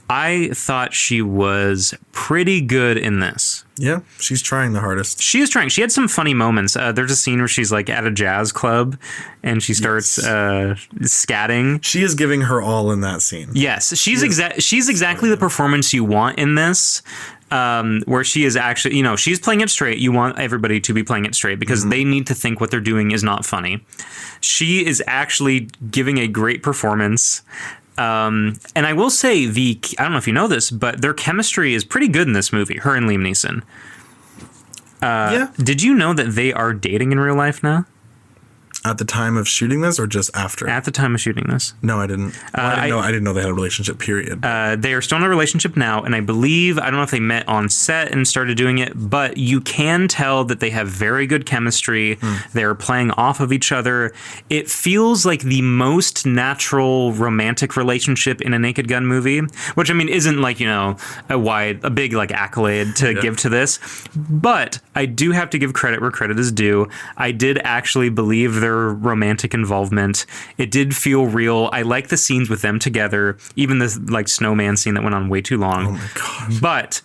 I thought she was pretty good in this. Yeah, she's trying the hardest. She is trying. She had some funny moments. There's a scene where she's like at a jazz club and she starts scatting. She is giving her all in that scene. Yes, she's exactly the performance you want in this. Where she is actually, she's playing it straight. You want everybody to be playing it straight because they need to think what they're doing is not funny. She is actually giving a great performance. And I will say I don't know if you know this, but their chemistry is pretty good in this movie, her and Liam Neeson. Yeah. Did you know that they are dating in real life now? At the time of shooting this or just after? At the time of shooting this. No, I didn't. I didn't know they had a relationship, period. They are still in a relationship now, and I don't know if they met on set and started doing it, but you can tell that they have very good chemistry. They're playing off of each other. It feels like the most natural romantic relationship in a Naked Gun movie, which I mean isn't like, a big like accolade to give to this, but I do have to give credit where credit is due. I did actually believe their romantic involvement. It did feel real. I like the scenes with them together, even the like snowman scene that went on way too long. Oh my God. But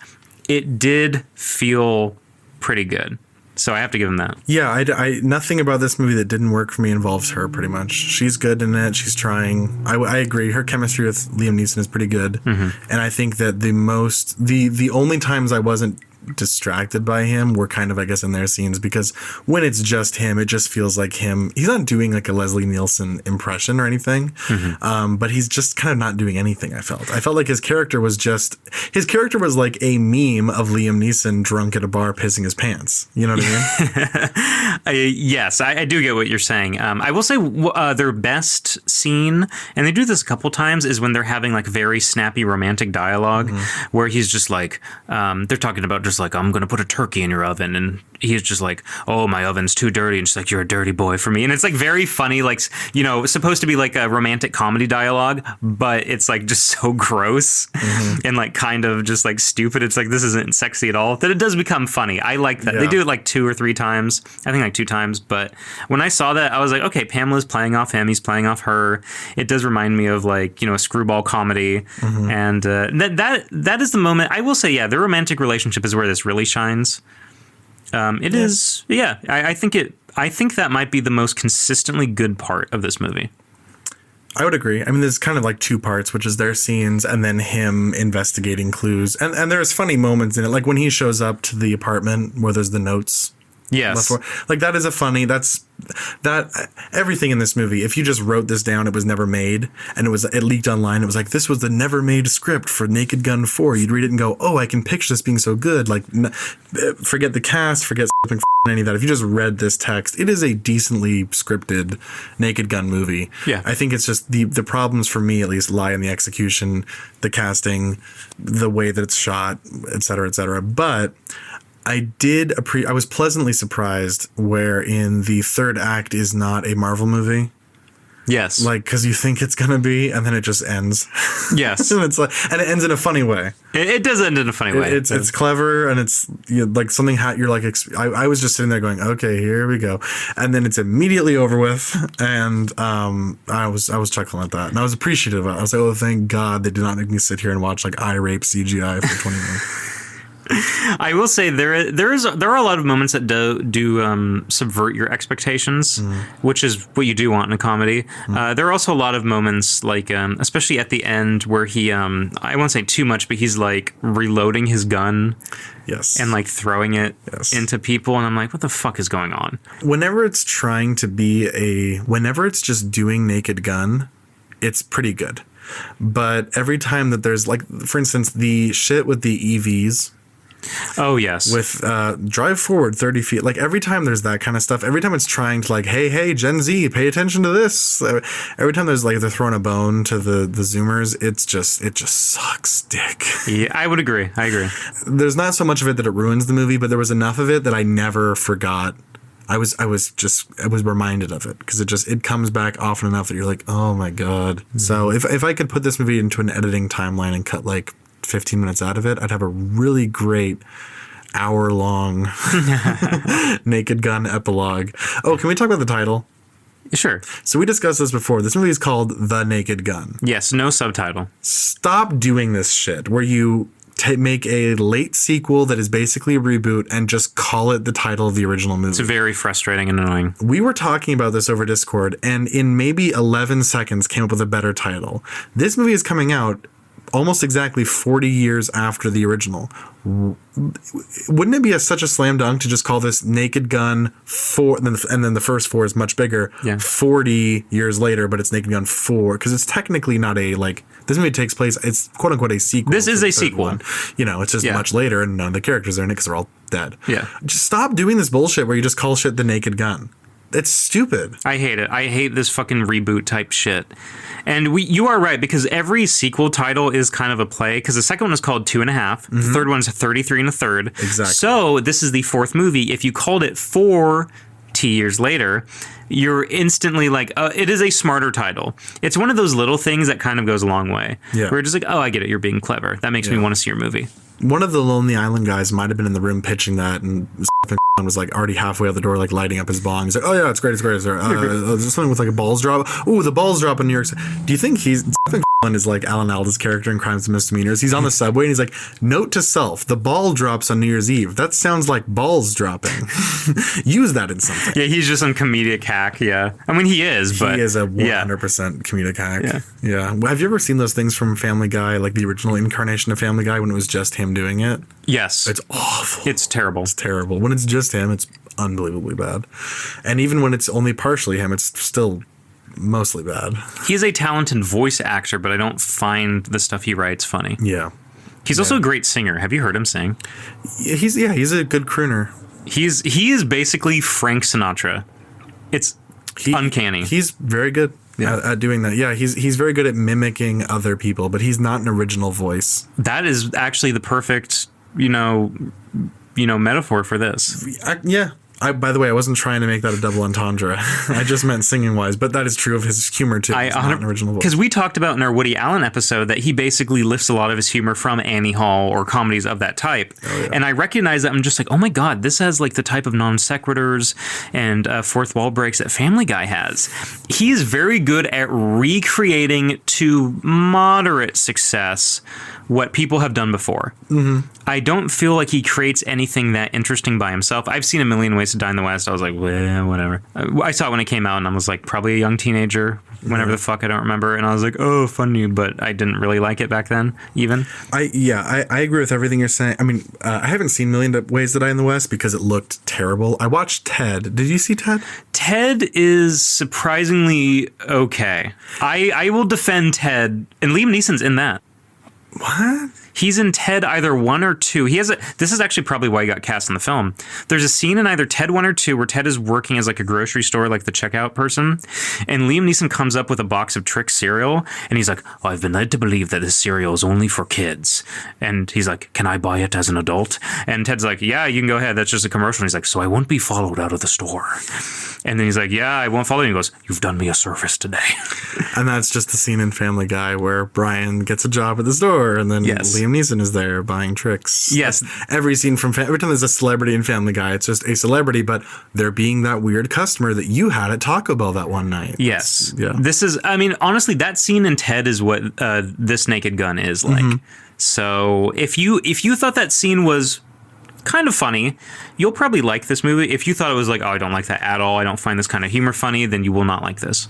it did feel pretty good. So I have to give them that. Yeah, I nothing about this movie that didn't work for me involves her pretty much. She's good in it. She's trying. I agree. Her chemistry with Liam Neeson is pretty good. Mm-hmm. And I think that the only times I wasn't distracted by him were kind of, I guess, in their scenes, because when it's just him, it just feels like him. He's not doing like a Leslie Nielsen impression or anything, but he's just kind of not doing anything. I felt like his character was like a meme of Liam Neeson drunk at a bar pissing his pants. You know what I mean? Yes, I do get what you're saying. I will say their best scene, and they do this a couple times, is when they're having like very snappy romantic dialogue, where he's just like, they're talking about just like, I'm going to put a turkey in your oven. And he's just like, oh, my oven's too dirty. And she's like, you're a dirty boy for me. And it's like very funny, like, supposed to be like a romantic comedy dialogue, but it's like just so gross and like kind of just like stupid. It's like, this isn't sexy at all. That it does become funny. I like that. Yeah. They do it like 2 or 3 times. I think like 2 times. But when I saw that, I was like, okay, Pamela's playing off him. He's playing off her. It does remind me of like, a screwball comedy. And that is the moment. I will say, yeah, their romantic relationship is where this really shines. It is. Yeah, I think that might be the most consistently good part of this movie. I would agree. I mean, there's kind of like 2 parts, which is their scenes and then him investigating clues. And there's funny moments in it, like when he shows up to the apartment where there's the notes. Yes. Like that is everything in this movie. If you just wrote this down, it was never made, and it leaked online. It was like, this was the never made script for Naked Gun 4. You'd read it and go, oh, I can picture this being so good. Like, forget the cast, forget any of that. If you just read this text, it is a decently scripted Naked Gun movie. Yeah. I think it's just the problems for me, at least, lie in the execution, the casting, the way that it's shot, et cetera, et cetera. But I was pleasantly surprised where in the third act is not a Marvel movie. Yes. Like, because you think it's gonna be, and then it just ends. Yes. And it's like, and it ends in a funny way. It does end in a funny way. It's clever, and it's like something you're like. I was just sitting there going, okay, here we go, and then it's immediately over with, and I was chuckling at that, and I was appreciative of it. I was like, oh, thank God they did not make me sit here and watch like eye rape CGI for 20 minutes. I will say there are a lot of moments that do subvert your expectations, which is what you do want in a comedy. There are also a lot of moments like especially at the end where he I won't say too much, but he's like reloading his gun, yes, and like throwing it into people, and I'm like, what the fuck is going on? Whenever it's just doing Naked Gun, it's pretty good. But every time that there's like, for instance, the shit with the EVs. Oh, yes. With drive forward 30 feet. Like every time there's that kind of stuff, every time it's trying to like, hey, Gen Z, pay attention to this. Every time there's like, they're throwing a bone to the Zoomers, it just sucks dick. Yeah, I would agree. I agree. There's not so much of it that it ruins the movie, but there was enough of it that I never forgot. I was reminded of it because it comes back often enough that you're like, oh my God. Mm-hmm. So if I could put this movie into an editing timeline and cut like 15 minutes out of it, I'd have a really great hour-long Naked Gun epilogue. Oh, can we talk about the title? Sure. So we discussed this before. This movie is called The Naked Gun. Yes, no subtitle. Stop doing this shit where you make a late sequel that is basically a reboot and just call it the title of the original movie. It's very frustrating and annoying. We were talking about this over Discord, and in maybe 11 seconds came up with a better title. This movie is coming out almost exactly 40 years after the original. Wouldn't it be such a slam dunk to just call this Naked Gun 4, and then the first 4 is much bigger, 40 years later, but it's Naked Gun 4, because it's technically not a, like, this movie takes place, it's quote unquote a sequel. This is a sequel. One. You know, it's just much later, and none of the characters are in it because they're all dead. Yeah. Just stop doing this bullshit where you just call shit the Naked Gun. It's stupid. I hate it. I hate this fucking reboot type shit. And you are right, because every sequel title is kind of a play, because the second one is called 2 1/2. The third one is 33 1/3. Exactly. So this is the fourth movie. If you called it 40 years later, you're instantly like, it is a smarter title. It's one of those little things that kind of goes a long way. Yeah. We're just like, oh, I get it. You're being clever. That makes me want to see your movie. One of the Lonely Island guys might have been in the room pitching that, and was like already halfway out the door, like lighting up his bong. He's like, "Oh yeah, it's great, it's great." Is there something with like a balls drop? Ooh, the balls drop in New York. Do you think is like Alan Alda's character in Crimes and Misdemeanors? He's on the subway and he's like, "Note to self: the ball drops on New Year's Eve." That sounds like balls dropping. Use that in something. Yeah, he's just on comedic hack. Yeah, I mean he is, but he is a 100% comedic hack. Yeah. Have you ever seen those things from Family Guy, like the original incarnation of Family Guy when it was just him doing it? Yes, it's awful. It's terrible. It's terrible. When it's just him, it's unbelievably bad. And even when it's only partially him, it's still mostly bad. He's a talented voice actor, but I don't find the stuff he writes funny. Yeah. He's also a great singer. Have you heard him sing? He's a good crooner. He is basically Frank Sinatra. It's uncanny. He's very good at doing that. Yeah, he's very good at mimicking other people, but he's not an original voice. That is actually the perfect, metaphor for this. By the way, I wasn't trying to make that a double entendre. I just meant singing wise, but that is true of his humor too. He's not an original voice. Because we talked about in our Woody Allen episode that he basically lifts a lot of his humor from Annie Hall or comedies of that type. Oh, yeah. And I recognize that. I'm just like, oh my God, this has like the type of non sequiturs and fourth wall breaks that Family Guy has. He is very good at recreating to moderate success what people have done before. Mm-hmm. I don't feel like he creates anything that interesting by himself. I've seen A Million Ways to Die in the West. I was like, well, whatever. I saw it when it came out, and I was like, probably a young teenager, whenever the fuck, I don't remember. And I was like, oh, funny, but I didn't really like it back then, even. I agree with everything you're saying. I mean, I haven't seen Million Ways to Die in the West because it looked terrible. I watched Ted. Did you see Ted? Ted is surprisingly okay. I will defend Ted, and Liam Neeson's in that. What? He's in Ted either 1 or 2. This is actually probably why he got cast in the film. There's a scene in either Ted 1 or 2 where Ted is working as like a grocery store, like the checkout person. And Liam Neeson comes up with a box of Trix cereal. And he's like, I've been led to believe that this cereal is only for kids. And he's like, can I buy it as an adult? And Ted's like, yeah, you can go ahead. That's just a commercial. And he's like, so I won't be followed out of the store. And then he's like, yeah, I won't follow you. And he goes, you've done me a service today. And that's just the scene in Family Guy where Brian gets a job at the store and then Liam Neeson is there buying Trix. Yes. Every scene from every time there's a celebrity in Family Guy, it's just a celebrity, but they're being that weird customer that you had at Taco Bell that one night. Yes. Yeah. This is, I mean, honestly, that scene in Ted is what this Naked Gun is like. Mm-hmm. So if you thought that scene was kind of funny, you'll probably like this movie. If you thought it was like, oh, I don't like that at all, I don't find this kind of humor funny, then you will not like this.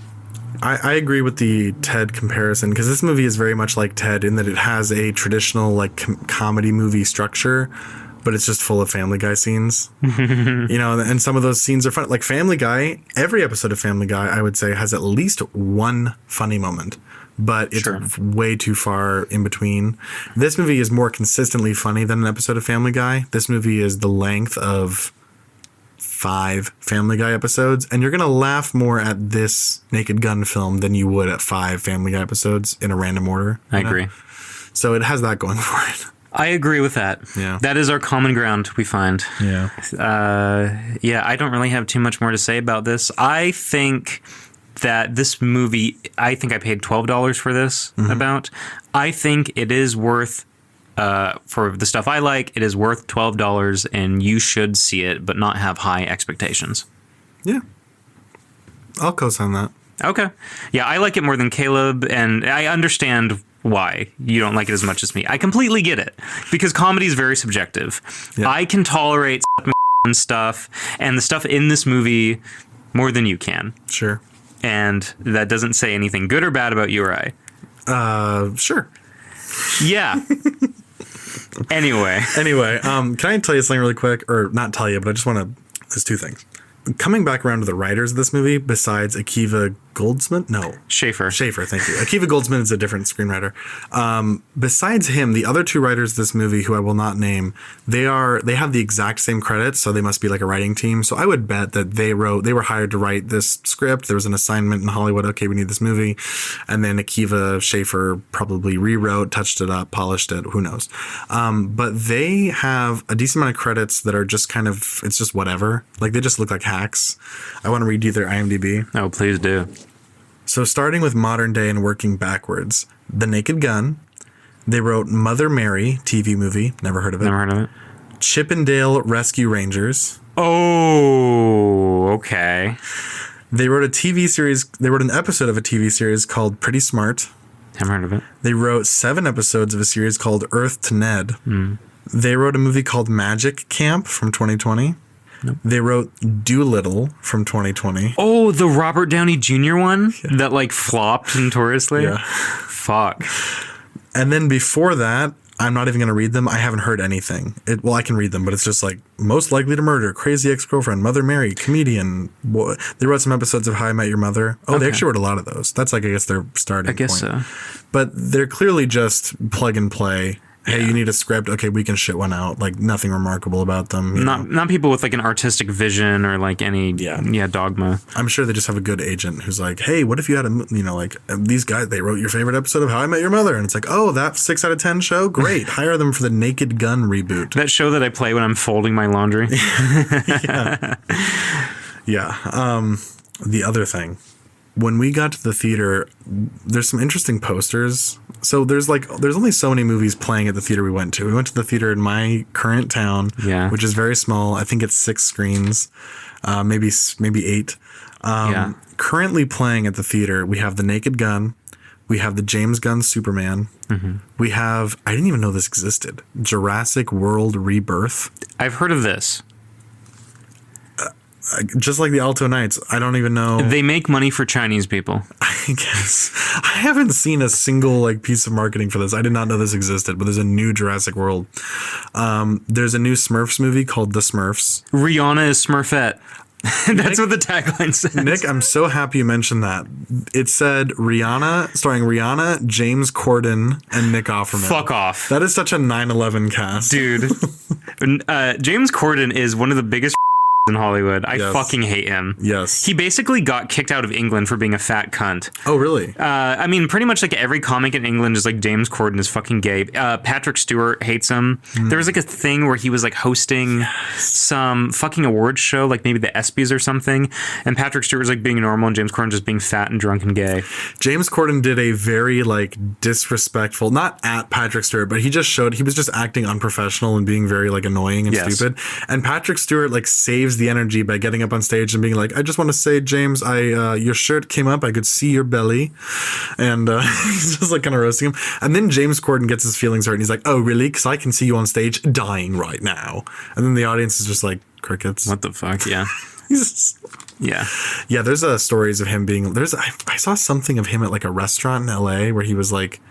I agree with the Ted comparison because this movie is very much like Ted in that it has a traditional like comedy movie structure, but it's just full of Family Guy scenes. You know, and some of those scenes are fun. Like Family Guy, every episode of Family Guy, I would say, has at least one funny moment, but it's way too far in between. This movie is more consistently funny than an episode of Family Guy. This movie is the length of 5 Family Guy episodes, and you're going to laugh more at this Naked Gun film than you would at 5 Family Guy episodes in a random order. I agree. So it has that going for it. I agree with that. Yeah. That is our common ground, we find. Yeah. I don't really have too much more to say about this. I think that this movie, I think I paid $12 for this about. I think it is worth, for the stuff I like, it is worth $12 and you should see it, but not have high expectations. Yeah. I'll co-sign that. Okay. Yeah, I like it more than Caleb, and I understand why you don't like it as much as me. I completely get it, because comedy is very subjective. Yeah. I can tolerate stuff and the stuff in this movie more than you can. Sure. And that doesn't say anything good or bad about you or I. Sure. Yeah. Anyway, can I tell you something really quick? Or not tell you, but I just want to... There's 2 things. Coming back around to the writers of this movie, besides Akiva Goldsman? No. Schaefer, thank you. Akiva Goldsman is a different screenwriter. Besides him, the other 2 writers of this movie, who I will not name, they have the exact same credits, so they must be like a writing team. So I would bet that they were hired to write this script. There was an assignment in Hollywood. Okay, we need this movie. And then Akiva Schaefer probably rewrote, touched it up, polished it. Who knows? But they have a decent amount of credits that are just kind of, it's just whatever. Like they just look like hacks. I want to read you their IMDb. Oh, please do. So starting with modern day and working backwards, The Naked Gun, they wrote Mother Mary TV movie, never heard of it. Chip and Dale Rescue Rangers. Oh, okay. They wrote an episode of a TV series called Pretty Smart. Never heard of it. They wrote 7 episodes of a series called Earth to Ned. They wrote a movie called Magic Camp from 2020. Nope. They wrote Doolittle from 2020. Oh, the Robert Downey Jr. one that like flopped notoriously? Yeah. Fuck. And then before that, I'm not even going to read them. I haven't heard anything. I can read them, but it's just like Most Likely to Murder, Crazy Ex-Girlfriend, Mother Mary, Comedian. They wrote some episodes of How I Met Your Mother. Oh, They actually wrote a lot of those. That's like, I guess, their starting point. I guess so. But they're clearly just plug and play. Hey, you need a script. Okay, we can shit one out. Like nothing remarkable about them. Not people with like an artistic vision or like any dogma. I'm sure they just have a good agent who's like, hey, what if you had like these guys? They wrote your favorite episode of How I Met Your Mother, and it's like, oh, that 6 out of 10 show, great. Hire them for the Naked Gun reboot. That show that I play when I'm folding my laundry. Yeah. The other thing. When we got to the theater, there's some interesting posters. So there's only so many movies playing at the theater we went to. We went to the theater in my current town, which is very small. I think it's 6 screens, maybe 8. Currently playing at the theater, we have The Naked Gun. We have the James Gunn Superman. We have, I didn't even know this existed, Jurassic World Rebirth. I've heard of this. Just like the Alto Knights, I don't even know. They make money for Chinese people. I guess. I haven't seen a single piece of marketing for this. I did not know this existed, but there's a new Jurassic World. There's a new Smurfs movie called The Smurfs. Rihanna is Smurfette. That's what the tagline says. Nick, I'm so happy you mentioned that. It said Rihanna, starring Rihanna, James Corden, and Nick Offerman. Fuck off. That is such a 9/11 cast. Dude. James Corden is one of the biggest in Hollywood. I fucking hate him. Yes. He basically got kicked out of England for being a fat cunt. Oh, really? I mean, pretty much like every comic in England is like James Corden is fucking gay. Patrick Stewart hates him. There was like a thing where he was like hosting some fucking awards show, like maybe the ESPYs or something. And Patrick Stewart was like being normal and James Corden just being fat and drunk and gay. James Corden did a very like disrespectful, not at Patrick Stewart, but he was just acting unprofessional and being very like annoying and stupid. And Patrick Stewart like saves the energy by getting up on stage and being like, I just want to say, James, your shirt came up, I could see your belly, and he's just like kind of roasting him. And then James Corden gets his feelings hurt and he's like, oh really, because I can see you on stage dying right now. And then the audience is just like, crickets. What the fuck? Yeah. Yeah. There's stories of him being I saw something of him at like a restaurant in LA where he was like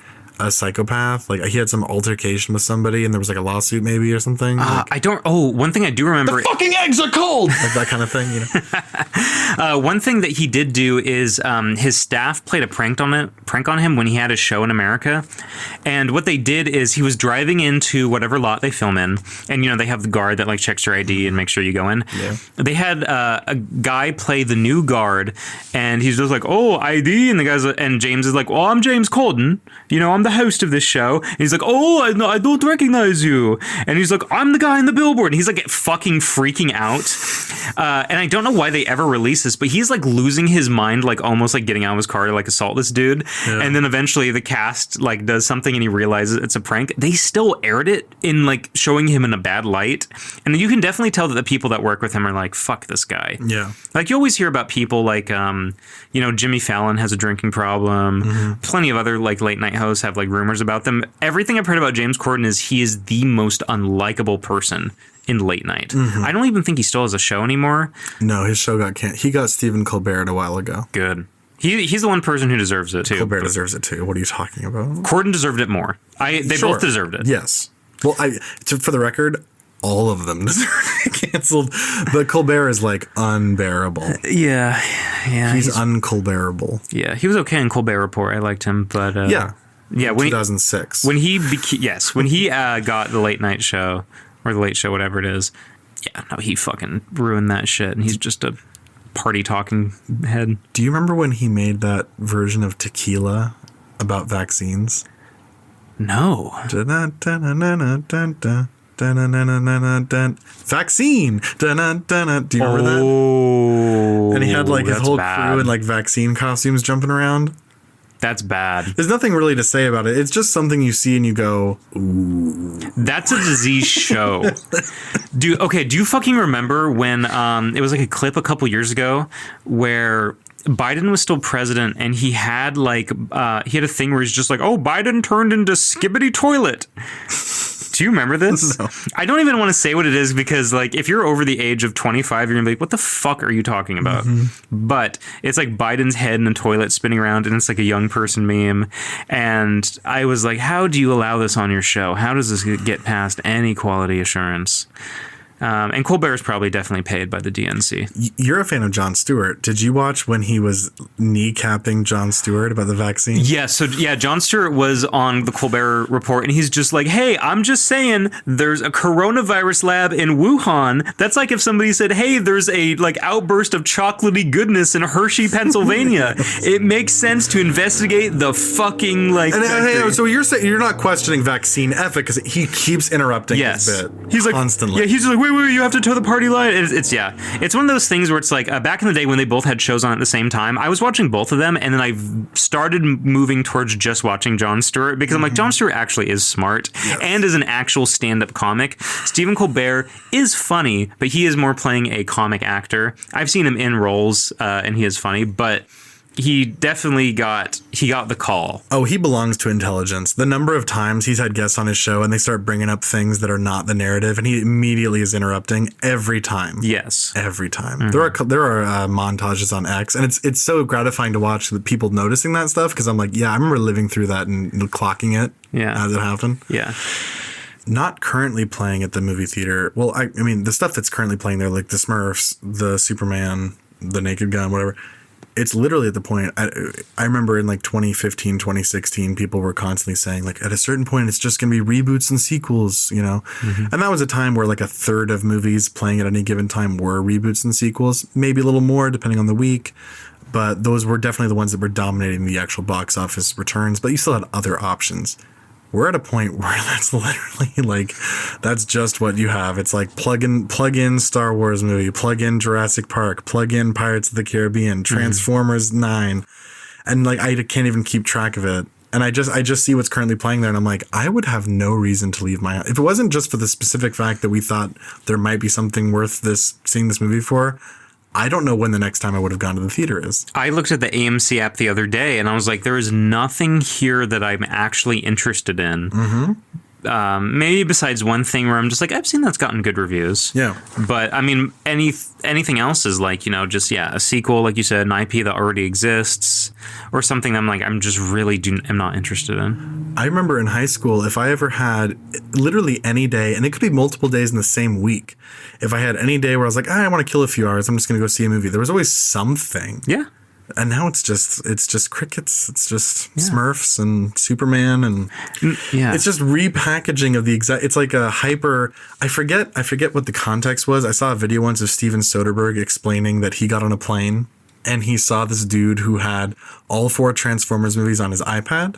a psychopath. Like he had some altercation with somebody and there was like a lawsuit maybe or something. One thing I do remember. The fucking eggs are cold! Like that kind of thing, you know? One thing that he did do is his staff played a prank on him when he had a show in America. And what they did is he was driving into whatever lot they film in. And, you know, they have the guard that like checks your ID and makes sure you go in. Yeah. They had a guy play the new guard and he's just like, oh, ID. And James is like, well, I'm James Corden. You know, I'm the host of this show. And he's like, oh, I don't recognize you. And he's like, I'm the guy in the billboard. And he's like fucking freaking out. And I don't know why they ever release this, but he's like losing his mind, like almost like getting out of his car to like assault this dude. Yeah. And then eventually the cast like does something and he realizes it's a prank. They still aired it in like showing him in a bad light. And you can definitely tell that the people that work with him are like, fuck this guy. Yeah. Like you always hear about people like, you know, Jimmy Fallon has a drinking problem. Mm-hmm. Plenty of other like late night hosts have like rumors about them. Everything I've heard about James Corden is he is the most unlikable person in late night. Mm-hmm. I don't even think he still has a show anymore. No, his show got canceled. He got Stephen Colbert a while ago. Good. He's the one person who deserves it too. Colbert deserves it too. What are you talking about? Corden deserved it more. They both deserved it. Yes. Well, for the record, all of them deserve to get canceled. But Colbert is like unbearable. Yeah. He's uncolberable. Yeah, he was okay in Colbert Report. I liked him, but when 2006 when he got the late night show or the late show, whatever it is. Yeah, no, he fucking ruined that shit, and he's just a party talking head. Do you remember when he made that version of Tequila about vaccines? No. Vaccine. Do you remember that? And he had like his whole crew in like vaccine costumes jumping around. That's bad. There's nothing really to say about it. It's just something you see and you go, ooh. That's a disease show. Do you fucking remember when it was like a clip a couple years ago where Biden was still president and he had like he had a thing where he's just like, oh, Biden turned into Skibbity Toilet. Do you remember this? No. I don't even want to say what it is because, like, if you're over the age of 25, you're going to be like, what the fuck are you talking about? Mm-hmm. But it's like Biden's head in a toilet spinning around, and it's like a young person meme. And I was like, how do you allow this on your show? How does this get past any quality assurance? And Colbert is probably definitely paid by the DNC. You're a fan of Jon Stewart. Did you watch when he was kneecapping Jon Stewart about the vaccine? Yeah, Jon Stewart was on the Colbert Report, and he's just like, hey, I'm just saying there's a coronavirus lab in Wuhan. That's like if somebody said, hey, there's a like outburst of chocolatey goodness in Hershey, Pennsylvania. It makes sense to investigate the fucking like. So you're saying you're not questioning vaccine efficacy? He keeps interrupting his bit. He's like constantly. Yeah, he's just like, wait, you have to toe the party line. It's one of those things where it's like back in the day when they both had shows on at the same time, I was watching both of them, and then I started moving towards just watching Jon Stewart because I'm like, Jon Stewart actually is smart and is an actual stand-up comic. Stephen Colbert is funny, but he is more playing a comic actor. I've seen him in roles, and he is funny, but he definitely got the call. Oh, he belongs to intelligence. The number of times he's had guests on his show and they start bringing up things that are not the narrative, and he immediately is interrupting every time. Yes, every time. Mm-hmm. There are montages on X, and it's so gratifying to watch the people noticing that stuff because I'm like, yeah, I remember living through that and clocking it as it happened. Yeah. not currently playing at the movie theater. Well, I mean, the stuff that's currently playing there, like the Smurfs, the Superman, the Naked Gun, whatever, it's literally at the point, I remember in like 2015, 2016, people were constantly saying, like, at a certain point, it's just going to be reboots and sequels, you know? And that was a time where like a third of movies playing at any given time were reboots and sequels, maybe a little more depending on the week. But those were definitely the ones that were dominating the actual box office returns. But you still had other options. We're at a point where that's literally like, that's just what you have. It's like plug in Star Wars movie, plug in Jurassic Park, plug in Pirates of the Caribbean, Transformers 9. And like, I can't even keep track of it. And I just see what's currently playing there. And I'm like, I would have no reason to leave my house. If it wasn't just for the specific fact that we thought there might be something worth seeing this movie for, I don't know when the next time I would have gone to the theater is. I looked at the AMC app the other day and I was like, there is nothing here that I'm actually interested in. Maybe besides one thing where I'm just like, I've seen that's gotten good reviews. Yeah. But I mean, anything else is like, you know, just, a sequel, like you said, an IP that already exists or something I'm like, I'm just really am not interested in. I remember in high school, if I ever had literally any day, and it could be multiple days in the same week, if I had any day where I was like, I want to kill a few hours, I'm just going to go see a movie, there was always something. Yeah. And now it's just crickets. It's just Smurfs and Superman, and it's just repackaging of the exact. It's like a hyper. I forget what the context was. I saw a video once of Steven Soderbergh explaining that he got on a plane and he saw this dude who had all 4 Transformers movies on his iPad.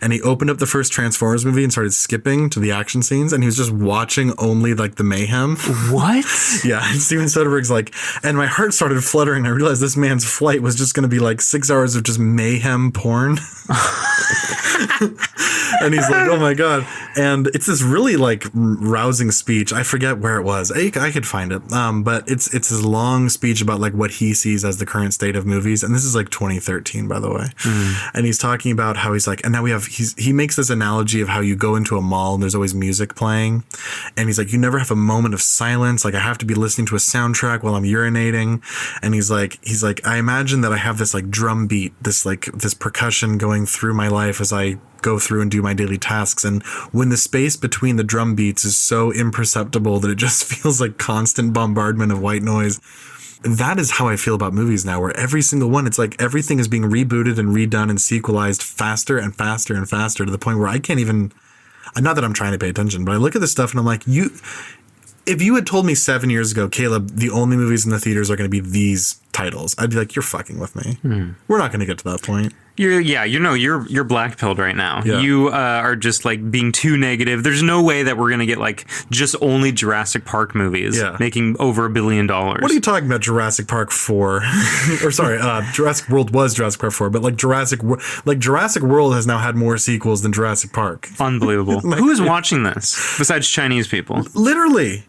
And he opened up the first Transformers movie and started skipping to the action scenes. And he was just watching only like the mayhem. What? Yeah. And Steven Soderbergh's like, and my heart started fluttering. I realized this man's flight was just going to be like 6 hours of just mayhem porn. And he's like, oh my God. And it's this really like rousing speech. I forget where it was. I could find it. But it's this long speech about like what he sees as the current state of movies. And this is like 2013, by the way. And he's talking about how he's like, and now we have, he makes this analogy of how you go into a mall and there's always music playing. And he's like, you never have a moment of silence. Like I have to be listening to a soundtrack while I'm urinating. And he's like, I imagine that I have this like drum beat, this percussion going through my life as I go through and do my daily tasks. And when the space between the drum beats is so imperceptible that it just feels like constant bombardment of white noise, that is how I feel about movies now, where every single one, it's like everything is being rebooted and redone and sequelized faster and faster and faster to the point where I can't even, not that I'm trying to pay attention, but I look at this stuff and I'm like, if you had told me 7 years ago, Caleb, the only movies in the theaters are going to be these titles, I'd be like, you're fucking with me. We're not going to get to that point. You're black-pilled right now. Yeah. You are just like being too negative. There's no way that we're gonna get like just only Jurassic Park movies making over $1 billion. What are you talking about? Jurassic Park 4, or sorry, Jurassic World was Jurassic Park 4, but like Jurassic World has now had more sequels than Jurassic Park. Unbelievable. Who is watching this besides Chinese people? Literally,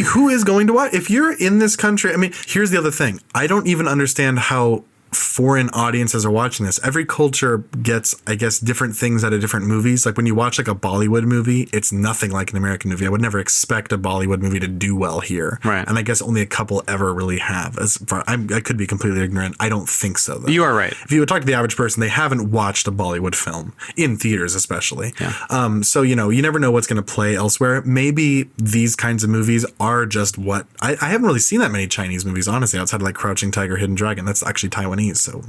who is going to watch? If you're in this country, I mean, here's the other thing. I don't even understand how foreign audiences are watching this. Every culture gets, I guess, different things out of different movies. Like when you watch like a Bollywood movie, it's nothing like an American movie. I would never expect a Bollywood movie to do well here. Right. And I guess only a couple ever really have. As far I could be completely ignorant. I don't think so, though. You are right. If you would talk to the average person, they haven't watched a Bollywood film in theaters, especially. Yeah. So, you never know what's going to play elsewhere. Maybe these kinds of movies are just what I haven't really seen that many Chinese movies, honestly, outside of like Crouching Tiger, Hidden Dragon. That's actually Taiwanese. So,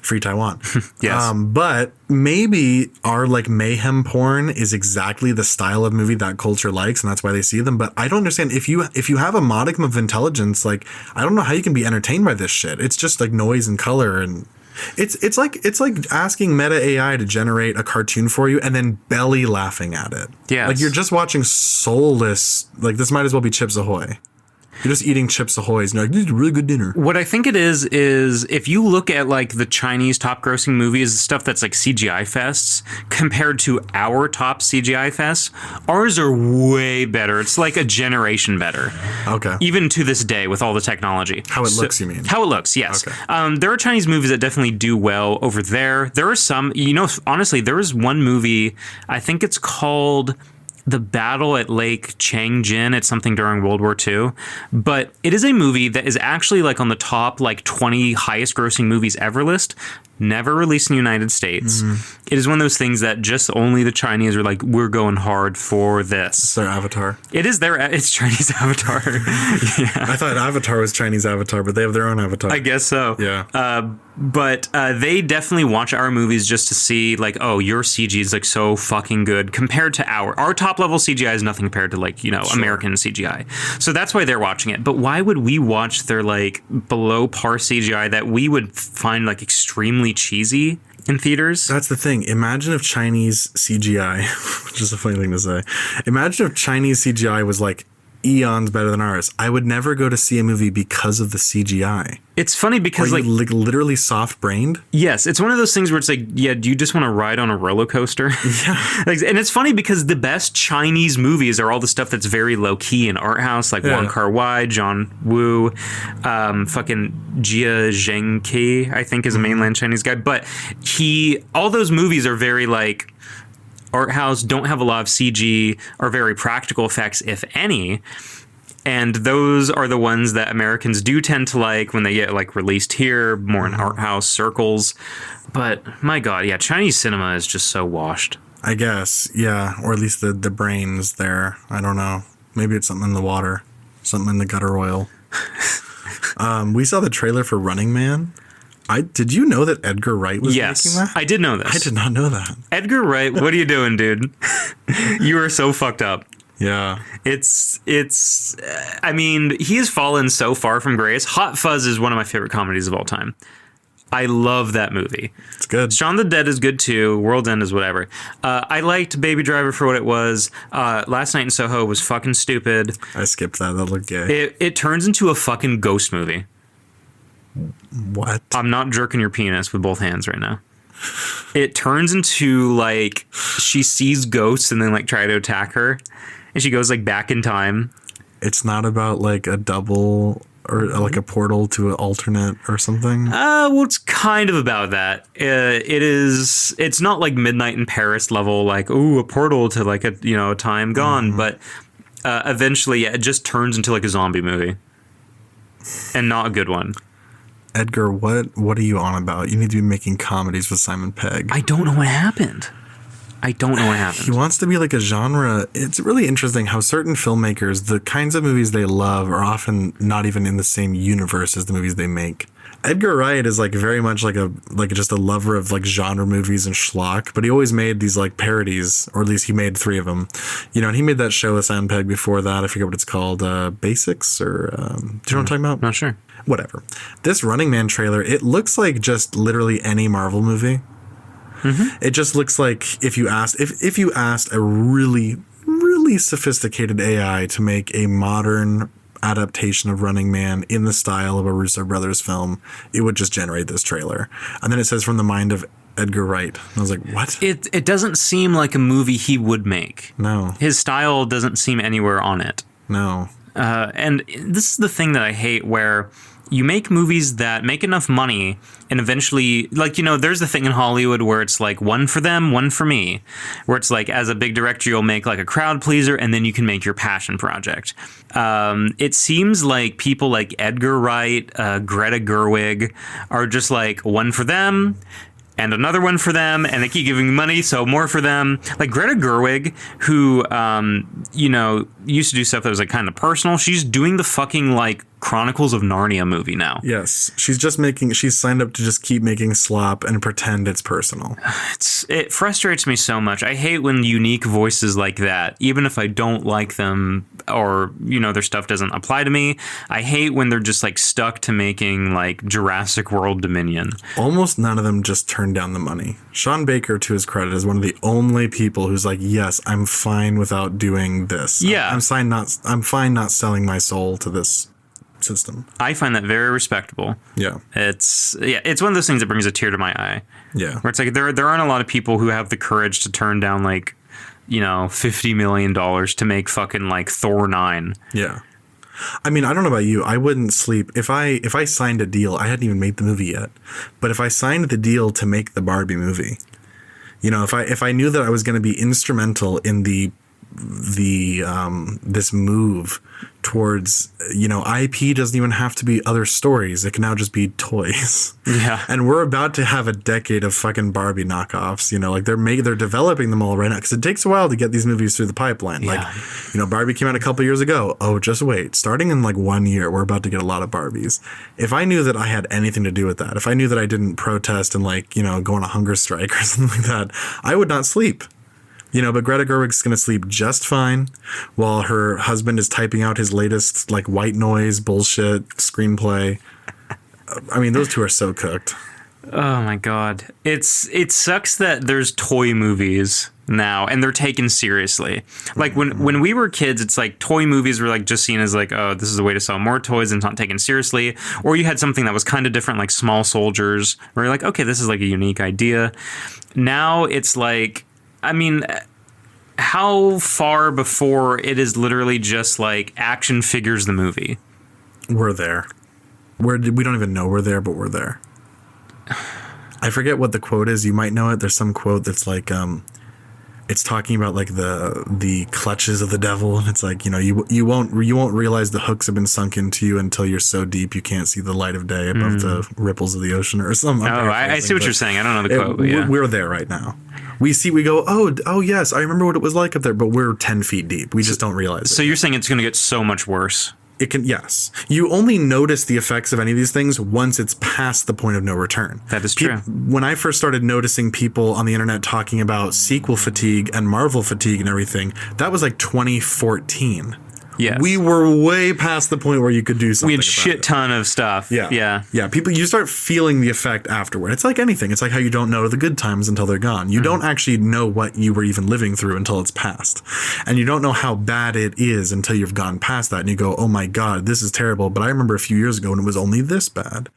free Taiwan. Yes. But maybe our like mayhem porn is exactly the style of movie that culture likes, and that's why they see them. But I don't understand if you have a modicum of intelligence, like I don't know how you can be entertained by this shit. It's just like noise and color, and it's like asking Meta AI to generate a cartoon for you and then belly laughing at it. Yeah, like you're just watching soulless. Like this might as well be Chips Ahoy. You're just eating Chips Ahoy's and you're like, this is a really good dinner. What I think it is if you look at like the Chinese top grossing movies, stuff that's like CGI fests compared to our top CGI fests, ours are way better. It's like a generation better. Okay. Even to this day with all the technology. How it looks, you mean? How it looks, yes. Okay. There are Chinese movies that definitely do well over there. There are some, honestly, there was one movie, I think it's called The Battle at Lake Changjin. It's something during World War II. But it is a movie that is actually like on the top like 20 highest grossing movies ever list. never released in the United States. It is one of those things that just only the Chinese are like, we're going hard for this. It's their Avatar. It's Chinese Avatar. Yeah. I thought Avatar was Chinese Avatar, but they have their own Avatar. I guess so. Yeah. But they definitely watch our movies just to see, like, oh, your CG is like so fucking good compared to our top level CGI is nothing compared to, like, American CGI. So that's why they're watching it. But why would we watch their like below par CGI that we would find like extremely cheesy in theaters? That's the thing. Imagine if Chinese CGI, which is a funny thing to say. Imagine if Chinese CGI was like eons better than ours. I would never go to see a movie because of the CGI. It's funny because Are you literally soft-brained? Yes, it's one of those things where it's like, yeah, do you just want to ride on a roller coaster? Yeah. And it's funny because the best Chinese movies are all the stuff that's very low-key in art house, like Wong Kar-wai, John Woo, fucking Jia Zhengke, I think is a mainland Chinese guy. But all those movies are very like art house, don't have a lot of CG, are very practical effects, if any. And those are the ones that Americans do tend to like when they get like released here, more in art house circles. But my God, yeah, Chinese cinema is just so washed. I guess, yeah. Or at least the brains there. I don't know. Maybe it's something in the water. Something in the gutter oil. We saw the trailer for Running Man. Did you know that Edgar Wright was making that? I did know this. I did not know that. Edgar Wright, what are you doing, dude? You are so fucked up. Yeah. I mean, he has fallen so far from grace. Hot Fuzz is one of my favorite comedies of all time. I love that movie. It's good. Shaun the Dead is good too. World's End is whatever. I liked Baby Driver for what it was. Last Night in Soho was fucking stupid. I skipped that. That looked gay. It turns into a fucking ghost movie. What? I'm not jerking your penis with both hands right now. It turns into like she sees ghosts and then like try to attack her, and she goes like back in time. It's not about like a double or like a portal to an alternate or something. Well, it's kind of about that. It's not like Midnight in Paris level, like a portal to like a time gone, but eventually it just turns into like a zombie movie, and not a good one. Edgar, what are you on about? You need to be making comedies with Simon Pegg. I don't know what happened. He wants to be like a genre. It's really interesting how certain filmmakers, the kinds of movies they love are often not even in the same universe as the movies they make. Edgar Wright is like very much like just a lover of like genre movies and schlock, but he always made these like parodies, or at least he made 3 of them. And he made that show with Simon Pegg before that. I forget what it's called, Basics, or do you know what I'm talking about? Not sure. Whatever. This Running Man trailer, it looks like just literally any Marvel movie. Mm-hmm. It just looks like if you asked a really, really sophisticated AI to make a modern adaptation of Running Man in the style of a Russo brothers film, it would just generate this trailer. And then it says from the mind of Edgar Wright. And I was like, what? It doesn't seem like a movie he would make. No. His style doesn't seem anywhere on it. No. And this is the thing that I hate, where you make movies that make enough money and eventually, like, there's the thing in Hollywood where it's like one for them, one for me, where it's like, as a big director, you'll make like a crowd pleaser and then you can make your passion project. It seems like people like Edgar Wright, Greta Gerwig are just like one for them and another one for them, and they keep giving money, so more for them. Like Greta Gerwig, who, used to do stuff that was like kind of personal. She's doing the fucking like Chronicles of Narnia movie now. Yes, she's signed up to just keep making slop and pretend it's personal. It frustrates me so much. I hate when unique voices like that, even if I don't like them or, their stuff doesn't apply to me. I hate when they're just like stuck to making like Jurassic World Dominion. Almost none of them just turn down the money. Sean Baker, to his credit, is one of the only people who's like, yes, I'm fine without doing this. Yeah. I'm fine not selling my soul to this system. I find that very respectable. Yeah. It's one of those things that brings a tear to my eye. Yeah. Where it's like there aren't a lot of people who have the courage to turn down like, $50 million to make fucking like Thor 9. Yeah. I mean, I don't know about you. I wouldn't sleep if I signed a deal. I hadn't even made the movie yet, but if I signed the deal to make the Barbie movie, if I knew that I was going to be instrumental in the this move towards, IP doesn't even have to be other stories. It can now just be toys. Yeah. And we're about to have a decade of fucking Barbie knockoffs. Like they're developing them all right now, because it takes a while to get these movies through the pipeline. Yeah. Like, Barbie came out a couple years ago. Oh, just wait. Starting in like 1 year, we're about to get a lot of Barbies. If I knew that I had anything to do with that, if I knew that I didn't protest and go on a hunger strike or something like that, I would not sleep. But Greta Gerwig's going to sleep just fine while her husband is typing out his latest white noise bullshit screenplay. I mean, those two are so cooked. Oh my God. It sucks that there's toy movies now and they're taken seriously. Like when we were kids, it's like toy movies were just seen as oh, this is a way to sell more toys and not taken seriously. Or you had something that was kind of different, like Small Soldiers, where you're like, okay, this is a unique idea. Now it's how far before it is literally just action figures the movie? We're there. We don't even know we're there, but we're there. I forget what the quote is. You might know it. There's some quote that's it's talking about the clutches of the devil, and it's you won't realize the hooks have been sunk into you until you're so deep you can't see the light of day above the ripples of the ocean or something. I see what you're saying. I don't know the quote. But yeah. We're there right now. We go, oh yes, I remember what it was like up there, but we're 10 feet deep. We just don't realize it. So you're saying it's going to get so much worse? It can, yes. You only notice the effects of any of these things once it's past the point of no return. That is true. When I first started noticing people on the internet talking about sequel fatigue and Marvel fatigue and everything, that was 2014. Yes. We were way past the point where you could do something. We had shit ton of stuff. Yeah. People, you start feeling the effect afterward. It's like anything. It's like how you don't know the good times until they're gone. You don't actually know what you were even living through until it's past. And you don't know how bad it is until you've gone past that and you go, oh my God, this is terrible. But I remember a few years ago when it was only this bad.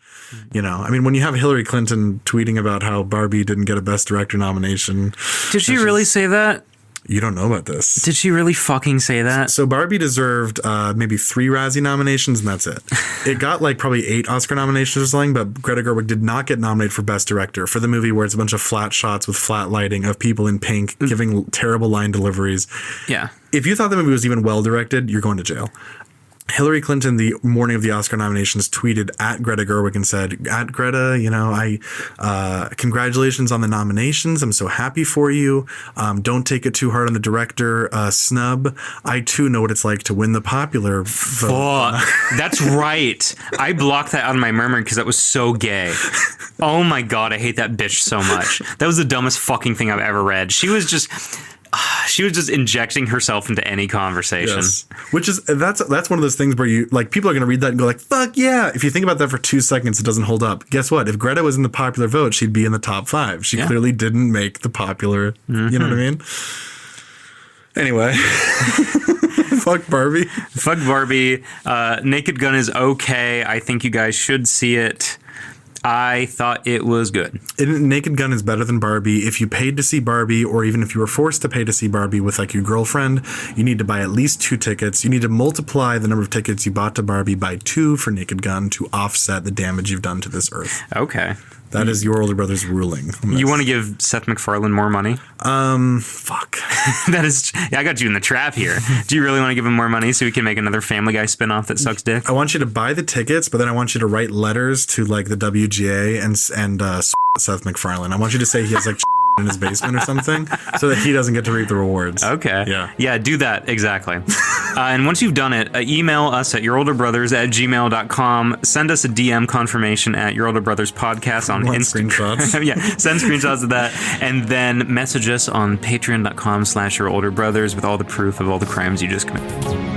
When you have Hillary Clinton tweeting about how Barbie didn't get a Best Director nomination. Did she really say that? You don't know about this. Did she really fucking say that? So Barbie deserved maybe 3 Razzie nominations, and that's it. It got probably 8 Oscar nominations or something, but Greta Gerwig did not get nominated for Best Director for the movie where it's a bunch of flat shots with flat lighting of people in pink giving terrible line deliveries. Yeah. If you thought the movie was even well directed, you're going to jail. Hillary Clinton, the morning of the Oscar nominations, tweeted at Greta Gerwig and said, "At Greta, congratulations on the nominations. I'm so happy for you. Don't take it too hard on the director snub. I too know what it's like to win the popular vote." Fuck. That's right. I blocked that out of my memory because that was so gay. Oh my God, I hate that bitch so much. That was the dumbest fucking thing I've ever read. She was just injecting herself into any conversation. Yes. Which is that's one of those things where you people are going to read that and go fuck yeah. If you think about that for 2 seconds, it doesn't hold up. Guess what? If Greta was in the popular vote, she'd be in the top 5. She clearly didn't make the popular. You know what I mean? Anyway. Fuck Barbie. Fuck Barbie. Naked Gun is okay. I think you guys should see it. I thought it was good. Naked Gun is better than Barbie. If you paid to see Barbie, or even if you were forced to pay to see Barbie with your girlfriend, you need to buy at least 2 tickets. You need to multiply the number of tickets you bought to Barbie by 2 for Naked Gun to offset the damage you've done to this earth. Okay. That is your older brother's ruling. You want to give Seth MacFarlane more money? Fuck. I got you in the trap here. Do you really want to give him more money so we can make another Family Guy spinoff that sucks dick? I want you to buy the tickets, but then I want you to write letters to the WGA and Seth MacFarlane. I want you to say he has in his basement or something so that he doesn't get to reap the rewards. Okay. Yeah, do that. Exactly. And once you've done it, email us at yourolderbrothers@gmail.com. Send us a DM confirmation at Your Older Brothers Podcast on Instagram. Screenshots. Send screenshots of that. And then message us on patreon.com/yourolderbrothers with all the proof of all the crimes you just committed.